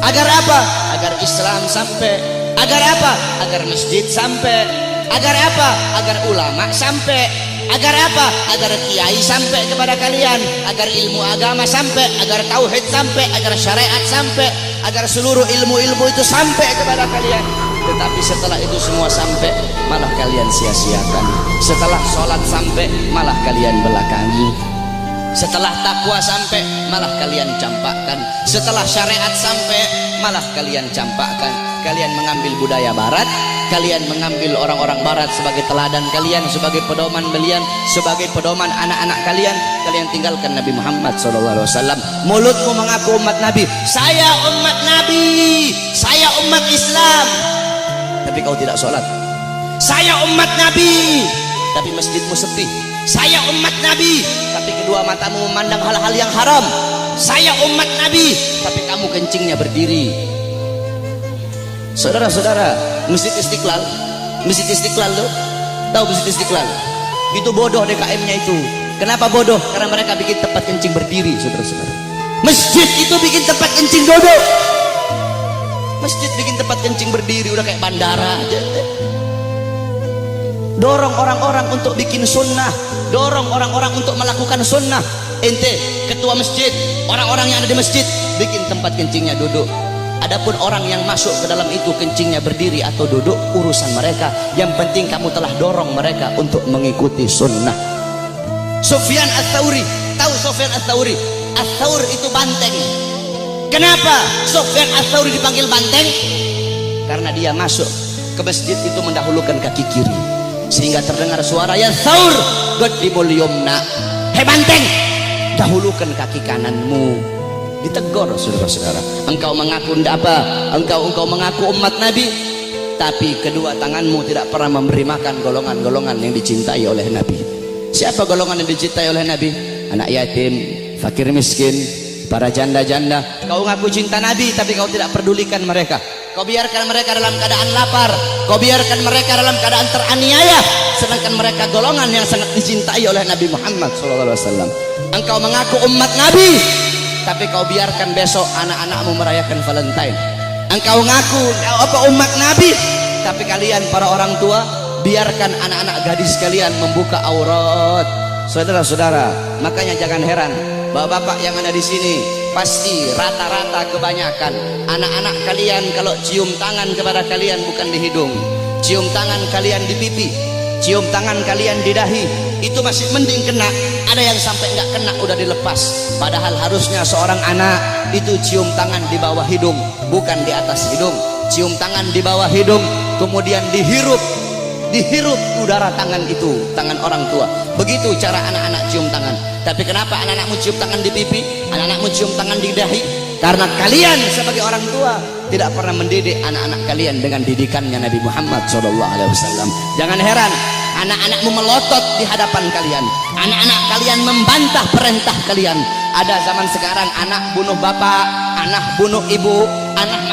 Agar apa? Agar Islam sampai. Agar apa? Agar masjid sampai. Agar apa? Agar ulama sampai. Agar apa? Agar kiai sampai kepada kalian, agar ilmu agama sampai, agar tauhid sampai, agar syariat sampai, agar seluruh ilmu-ilmu itu sampai kepada kalian. Tetapi setelah itu semua sampai, malah kalian sia-siakan. Setelah sholat sampai, malah kalian belakangi. Setelah takwa sampai, malah kalian campakkan. Setelah syariat sampai, malah kalian campakkan. Kalian mengambil budaya barat, kalian mengambil orang-orang barat sebagai teladan kalian, sebagai pedoman kalian, sebagai pedoman anak-anak kalian. Kalian tinggalkan Nabi Muhammad SAW. Mulutmu mengaku umat Nabi, saya umat Nabi, saya umat Islam, tapi kau tidak sholat. Saya umat Nabi, tapi masjidmu sepi. Saya umat Nabi, tapi kedua matamu memandang hal-hal yang haram. Saya umat Nabi, tapi kamu kencingnya berdiri. Saudara-saudara, Masjid Istiqlal loh, tahu Masjid Istiqlal? Itu bodoh DKM-nya itu. Kenapa bodoh? Karena mereka bikin tempat kencing berdiri, saudara-saudara. Masjid itu bikin tempat kencing duduk. Masjid bikin tempat kencing berdiri, udah kayak bandara aja. Dorong orang-orang untuk bikin sunnah, dorong orang-orang untuk melakukan sunnah. Ente ketua masjid, orang-orang yang ada di masjid bikin tempat kencingnya duduk. Adapun orang yang masuk ke dalam itu kencingnya berdiri atau duduk, urusan mereka. Yang penting kamu telah dorong mereka untuk mengikuti sunnah. Sufyan Ats-Tsauri, tahu Sufyan Ats-Tsauri? Ats-Tsaur itu banteng. Kenapa Sufyan Ats-Tsauri dipanggil banteng? Karena dia masuk ke masjid itu mendahulukan kaki kiri, sehingga terdengar suara ya Tsaur qadimul yumna. Hei banteng, dahulukan kaki kananmu. Ditegur saudara-saudara. Engkau mengaku apa? Engkau mengaku umat Nabi, tapi kedua tanganmu tidak pernah memberi makan golongan-golongan yang dicintai oleh Nabi. Siapa golongan yang dicintai oleh Nabi? Anak yatim, fakir miskin, para janda-janda. Kau ngaku cinta Nabi, tapi kau tidak pedulikan mereka. Kau biarkan mereka dalam keadaan lapar, kau biarkan mereka dalam keadaan teraniaya, sedangkan mereka golongan yang sangat dicintai oleh Nabi Muhammad SAW. Engkau mengaku umat Nabi, tapi kau biarkan besok anak-anakmu merayakan Valentine. Engkau ngaku umat Nabi, tapi kalian para orang tua biarkan anak-anak gadis kalian membuka aurat. Saudara-saudara, makanya jangan heran bapak-bapak yang ada di sini, pasti rata-rata kebanyakan anak-anak kalian kalau cium tangan kepada kalian bukan di hidung, cium tangan kalian di pipi, cium tangan kalian di dahi, itu masih mending kena. Ada yang sampai nggak kena udah dilepas. Padahal harusnya seorang anak itu cium tangan di bawah hidung, bukan di atas hidung. Cium tangan di bawah hidung, kemudian dihirup udara tangan itu, tangan orang tua. Begitu cara anak-anak cium tangan. Tapi kenapa anak-anakmu cium tangan di pipi, anak-anakmu cium tangan di dahi? Karena kalian sebagai orang tua tidak pernah mendidik anak-anak kalian dengan didikannya Nabi Muhammad SAW. Jangan heran anak-anakmu melotot di hadapan kalian, anak-anak kalian membantah perintah kalian. Ada zaman sekarang anak bunuh bapak, anak bunuh ibu, anak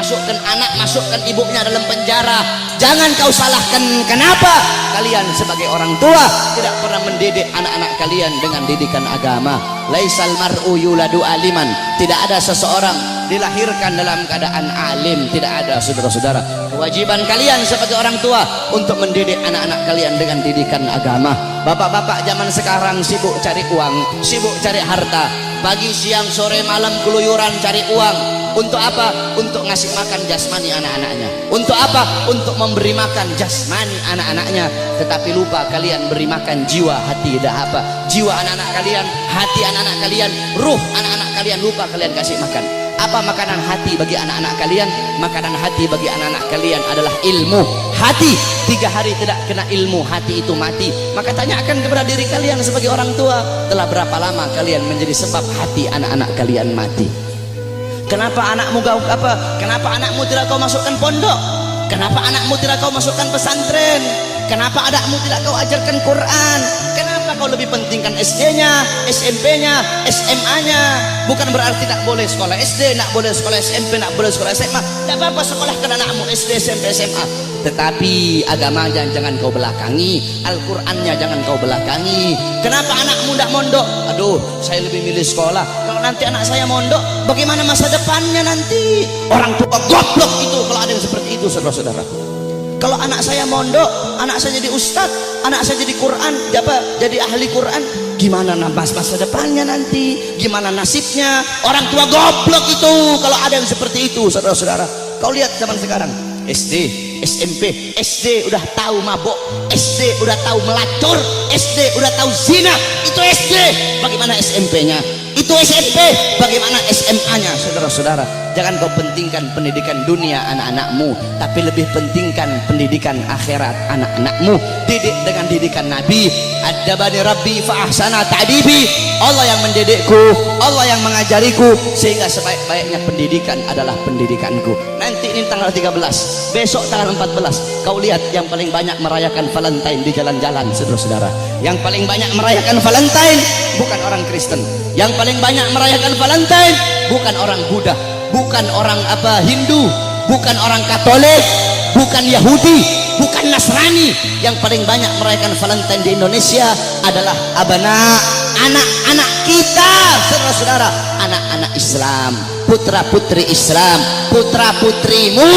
masukkan ibunya dalam penjara. Jangan kau salahkan, kenapa kalian sebagai orang tua tidak pernah mendidik anak-anak kalian dengan didikan agama. Laisal mar'u yuladu aliman, tidak ada seseorang dilahirkan dalam keadaan alim, tidak ada. Saudara-saudara, kewajiban kalian sebagai orang tua untuk mendidik anak-anak kalian dengan didikan agama. Bapak-bapak zaman sekarang sibuk cari uang, sibuk cari harta, pagi siang sore malam keluyuran cari uang. Untuk apa? Untuk ngasih makan jasmani anak-anaknya. Untuk apa? Untuk memberi makan jasmani anak-anaknya. Tetapi lupa kalian beri makan jiwa, hati, dah apa? Jiwa anak-anak kalian, hati anak-anak kalian, ruh anak-anak kalian, lupa kalian kasih makan. Apa makanan hati bagi anak-anak kalian? Makanan hati bagi anak-anak kalian adalah ilmu. Hati 3 hari tidak kena ilmu, hati itu mati. Maka tanyakan kepada diri kalian sebagai orang tua, telah berapa lama kalian menjadi sebab hati anak-anak kalian mati? Kenapa anakmu kenapa anakmu tidak kau masukkan pondok? Kenapa anakmu tidak kau masukkan pesantren? Kenapa anakmu tidak kau ajarkan Quran? Kenapa kau lebih pentingkan SD-nya, SMP-nya, SMA-nya? Bukan berarti tak boleh sekolah SD, tak boleh sekolah SMP, tak boleh sekolah SMA. Tak apa-apa sekolahkan anakmu SD, SMP, SMA. Tetapi agama jangan kau belakangi, Al-Qurannya jangan kau belakangi. Kenapa anakmu tidak mondok? Aduh, saya lebih milih sekolah. Kalau nanti anak saya mondok, bagaimana masa depannya nanti? Orang tua goblok itu kalau ada yang seperti itu, saudara-saudara. Kalau anak saya mondok, anak saya jadi ustadz, anak saya jadi Quran, jadi ahli Quran, gimana masa depannya nanti? Gimana nasibnya? Orang tua goblok itu kalau ada yang seperti itu, saudara-saudara. Kau lihat zaman sekarang, SD, SMP, SD udah tahu mabok, SD udah tahu melacur, SD udah tahu zina. Itu SD. Bagaimana SMP-nya? Itu SMP. Bagaimana SMA-nya, saudara-saudara? Jangan kau pentingkan pendidikan dunia anak-anakmu, tapi lebih pentingkan pendidikan akhirat anak-anakmu. Didik dengan didikan Nabi. Adabani Rabbi fa ahsana ta'dibi. Allah yang mendidikku, Allah yang mengajariku, sehingga sebaik-baiknya pendidikan adalah pendidikanku. Nanti ini tanggal 13, besok tanggal 14, kau lihat yang paling banyak merayakan Valentine di jalan-jalan, saudara-saudara. Yang paling banyak merayakan Valentine bukan orang Kristen. Yang paling banyak merayakan Valentine bukan orang Buddha, bukan orang Hindu, bukan orang Katolik, bukan Yahudi, bukan Nasrani. Yang paling banyak merayakan Valentine di Indonesia adalah anak-anak kita, saudara-saudara, anak-anak Islam, putra-putri Islam, putra-putrimu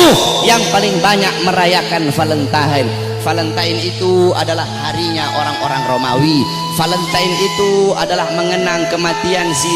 yang paling banyak merayakan Valentine. Valentine itu adalah harinya orang-orang Romawi. Valentine itu adalah mengenang kematian si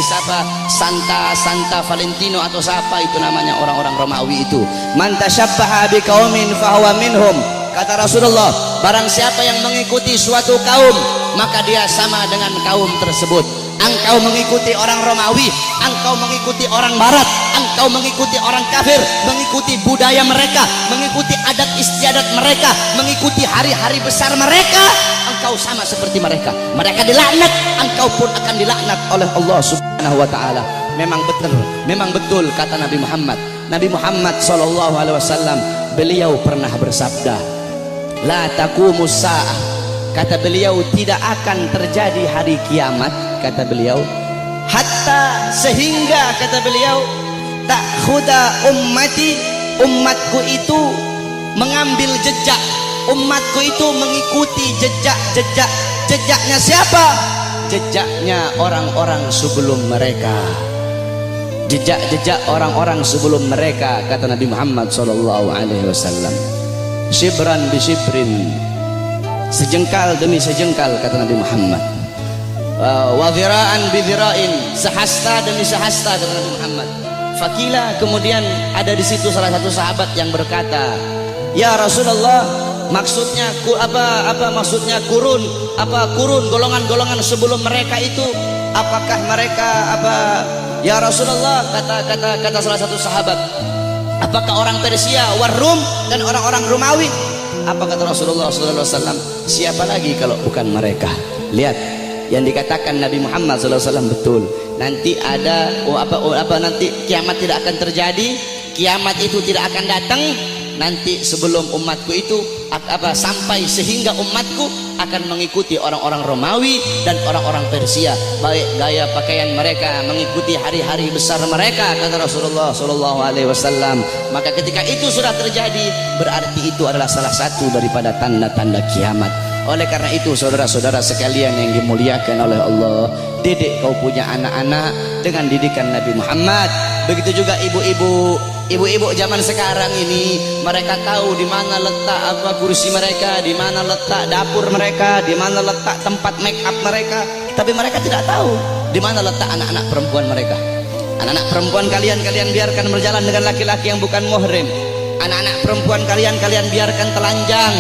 Santa Valentino atau siapa itu namanya, orang-orang Romawi itu. Man tasyabbaha biqaumin fahuwa minhum. Kata Rasulullah, barang siapa yang mengikuti suatu kaum, maka dia sama dengan kaum tersebut. Engkau mengikuti orang Romawi, engkau mengikuti orang Barat, engkau mengikuti orang kafir, mengikuti budaya mereka, mengikuti adat istiadat mereka, mengikuti hari-hari besar mereka, engkau sama seperti mereka. Mereka dilaknat, engkau pun akan dilaknat oleh Allah Subhanahu wa taala. Memang betul kata Nabi Muhammad. Nabi Muhammad SAW, beliau pernah bersabda, la taqumus saah. Kata beliau, tidak akan terjadi hari kiamat, kata beliau, hatta sehingga, kata beliau, ta'khuda ummati, umatku itu mengambil jejak, umatku itu mengikuti jejaknya siapa? Jejaknya orang-orang sebelum mereka, jejak orang-orang sebelum mereka, kata Nabi Muhammad SAW. Shibran bi shibrin, sejengkal demi sejengkal, kata Nabi Muhammad. Wa dhira'an bi dhira'in, sehasta demi sehasta, kata Nabi Muhammad. Fakila, kemudian ada di situ salah satu sahabat yang berkata, ya Rasulullah, maksudnya maksudnya kurun golongan-golongan sebelum mereka itu, apakah mereka ya Rasulullah, kata salah satu sahabat, apakah orang Persia, Warum, dan orang-orang Romawi? Apa kata Rasulullah SAW? Siapa lagi kalau bukan mereka? Lihat, yang dikatakan Nabi Muhammad SAW betul. Nanti ada nanti kiamat tidak akan terjadi, kiamat itu tidak akan datang. Nanti sebelum umatku itu sampai, sehingga umatku akan mengikuti orang-orang Romawi dan orang-orang Persia, baik gaya pakaian mereka, mengikuti hari-hari besar mereka, kata Rasulullah SAW. Maka ketika itu sudah terjadi, berarti itu adalah salah satu daripada tanda-tanda kiamat. Oleh karena itu, saudara-saudara sekalian yang dimuliakan oleh Allah, didik kau punya anak-anak dengan didikan Nabi Muhammad. Begitu juga ibu-ibu zaman sekarang ini, mereka tahu di mana letak kursi mereka, di mana letak dapur mereka, di mana letak tempat make up mereka, tapi mereka tidak tahu di mana letak anak-anak perempuan mereka. Anak-anak perempuan kalian biarkan berjalan dengan laki-laki yang bukan muhrim. Anak-anak perempuan kalian biarkan telanjang.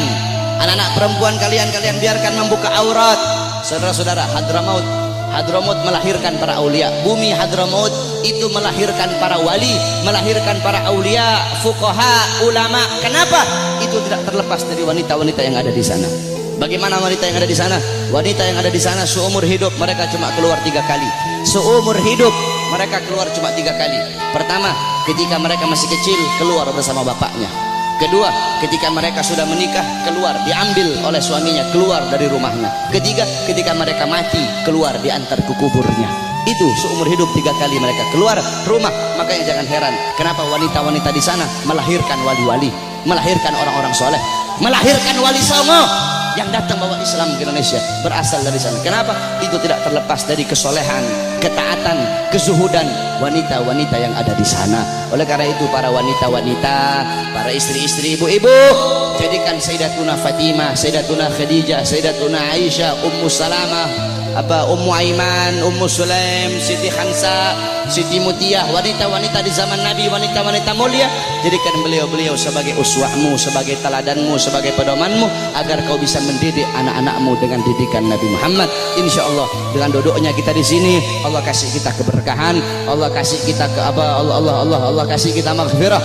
Anak-anak perempuan kalian biarkan membuka aurat. Saudara-saudara, Hadramaut melahirkan para aulia. Bumi Hadramaut itu melahirkan para wali, melahirkan para aulia, fuqaha, ulama. Kenapa? Itu tidak terlepas dari wanita-wanita yang ada di sana. Bagaimana wanita yang ada di sana? Wanita yang ada di sana seumur hidup mereka cuma keluar 3 kali. Seumur hidup mereka keluar cuma 3 kali. Pertama, ketika mereka masih kecil keluar bersama bapaknya. Kedua, ketika mereka sudah menikah keluar, diambil oleh suaminya, keluar dari rumahnya. Ketiga, ketika mereka mati keluar, diantar ke kuburnya. Itu seumur hidup 3 kali mereka keluar rumah. Makanya jangan heran kenapa wanita-wanita di sana melahirkan wali-wali, melahirkan orang-orang soleh, melahirkan wali songo yang datang bawa Islam ke Indonesia berasal dari sana. Kenapa? Itu tidak terlepas dari kesolehan, ketaatan, kezuhudan wanita-wanita yang ada di sana. Oleh karena itu para wanita-wanita, para istri-istri, ibu-ibu, jadikan Sayyidatuna Fatimah, Sayyidatuna Khadijah, Sayyidatuna Aisyah, Ummu Salamah, Ummu Aiman, Ummu Sulaim, Siti Khansa, Siti Mutiyah, wanita-wanita di zaman Nabi, wanita-wanita mulia. Jadikan beliau-beliau sebagai uswahmu, sebagai teladanmu, sebagai pedomanmu, agar kau bisa mendidik anak-anakmu dengan didikan Nabi Muhammad. Insya Allah dengan duduknya kita di sini, Allah kasih kita keberkahan, Allah kasih kita Allah kasih kita maghfirah,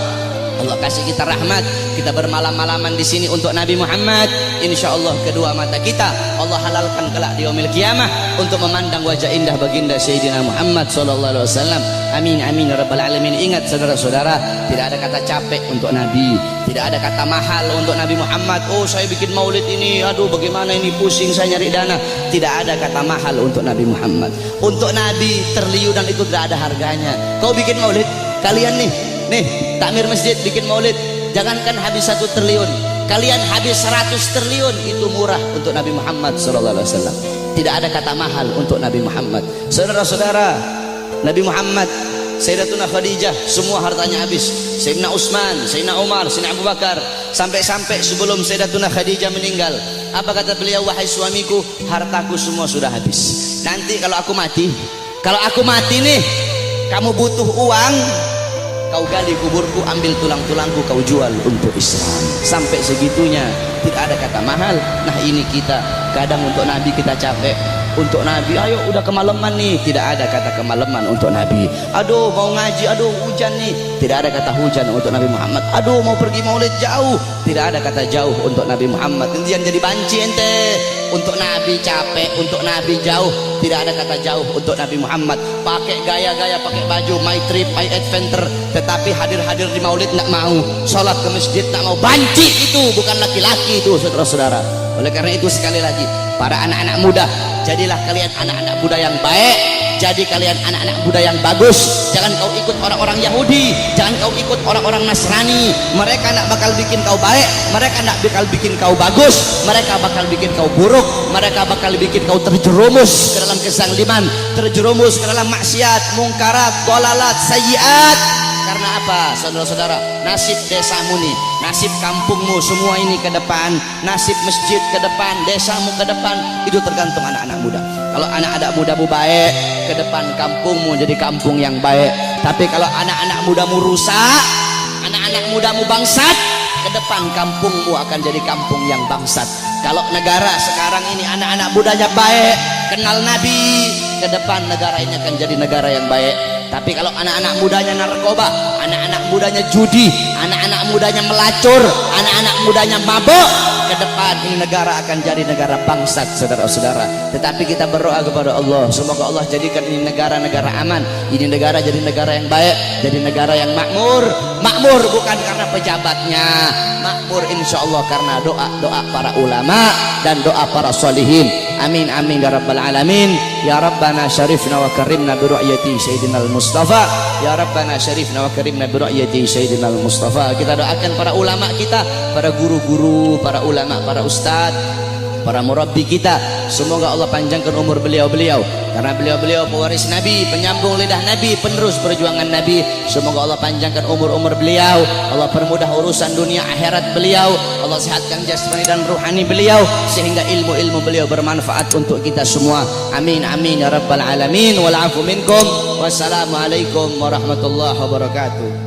Allah kasih kita rahmat. Kita bermalam-malaman di sini untuk Nabi Muhammad. Insya Allah kedua mata kita Allah halalkan kelak di yaumil qiyamah untuk memandang wajah indah baginda Sayyidina Muhammad sallallahu alaihi wasallam. Amin amin ya rabbal alamin. Ingat saudara-saudara, tidak ada kata capek untuk Nabi, tidak ada kata mahal untuk Nabi Muhammad. Oh saya bikin maulid ini, aduh bagaimana ini, pusing saya nyari dana. Tidak ada kata mahal untuk Nabi Muhammad. Untuk Nabi triliunan itu tidak ada harganya. Kau bikin maulid, kalian nih takmir masjid bikin maulid, jangankan habis 1 triliun, kalian habis 100 triliun, itu murah untuk Nabi Muhammad sallallahu alaihi wasallam. Tidak ada kata mahal untuk Nabi Muhammad. Saudara-saudara, Nabi Muhammad, Sayyidatuna Khadijah, semua hartanya habis. Sayyidina Utsman, Sayyidina Umar, Sayyidina Abu Bakar, sampai sebelum Sayyidatuna Khadijah meninggal, apa kata beliau? Wahai suamiku, hartaku semua sudah habis. Nanti kalau aku mati nih, kamu butuh uang, kau gali kuburku, ambil tulang-tulangku, kau jual untuk Islam. Sampai segitunya, tidak ada kata mahal. Nah ini kita kadang untuk Nabi kita capek, untuk Nabi ayo udah kemalaman nih, tidak ada kata kemalaman untuk Nabi. Aduh mau ngaji, aduh hujan nih, tidak ada kata hujan untuk Nabi Muhammad. Aduh mau pergi maulid jauh, tidak ada kata jauh untuk Nabi Muhammad. Kemudian jadi banci ente, untuk Nabi capek, untuk Nabi jauh, tidak ada kata jauh untuk Nabi Muhammad. Pakai gaya-gaya, pakai baju my trip, my adventure, tetapi hadir-hadir di maulid nak mau, sholat ke masjid nak mau. Banci itu, bukan laki-laki itu saudara-saudara. Oleh karena itu sekali lagi, para anak-anak muda, jadilah kalian anak-anak muda yang baik, jadi kalian anak-anak muda yang bagus. Jangan kau ikut orang-orang Yahudi, jangan kau ikut orang-orang Nasrani. Mereka nak bakal bikin kau baik, mereka nak bakal bikin kau bagus, mereka bakal bikin kau buruk, mereka bakal bikin kau terjerumus ke dalam kezaliman, terjerumus ke dalam maksiat, mungkarat, dolalat, sayyiat. Karena apa saudara-saudara? Nasib desamu nih, nasib kampungmu semua ini ke depan, nasib masjid ke depan, desamu ke depan, itu tergantung anak-anak muda. Kalau anak-anak mudamu baik, ke depan kampungmu jadi kampung yang baik. Tapi kalau anak-anak mudamu rusak, anak-anak mudamu bangsat, ke depan kampungmu akan jadi kampung yang bangsat. Kalau negara sekarang ini anak-anak mudanya baik, kenal Nabi, ke depan negara ini akan jadi negara yang baik. Tapi kalau anak-anak mudanya narkoba, anak-anak mudanya judi, anak-anak mudanya melacur, anak-anak mudanya mabuk, ke depan ini negara akan jadi negara bangsat saudara-saudara. Tetapi kita berdoa kepada Allah, semoga Allah jadikan ini negara-negara aman, ini negara jadi negara yang baik, jadi negara yang makmur. Makmur bukan karena pejabatnya, makmur insya Allah karena doa-doa para ulama dan doa para solihin. Amin amin ya rabbal alamin. Ya Rabbana syarifna wa karimna bi ru'yati Sayyidina al-Mustafa. Ya Rabbana syarifna wa karimna bi ru'yati Sayyidina al-Mustafa. Kita doakan para ulama kita, para guru-guru, para ulama, para ustadz, para murabbi kita. Semoga Allah panjangkan umur beliau-beliau, karena beliau-beliau pewaris Nabi, penyambung lidah Nabi, penerus perjuangan Nabi. Semoga Allah panjangkan umur-umur beliau, Allah permudah urusan dunia akhirat beliau, Allah sehatkan jasmani dan ruhani beliau, sehingga ilmu-ilmu beliau bermanfaat untuk kita semua. Amin amin ya rabbal alamin. Wal afu minkum. Wassalamualaikum warahmatullahi wabarakatuh.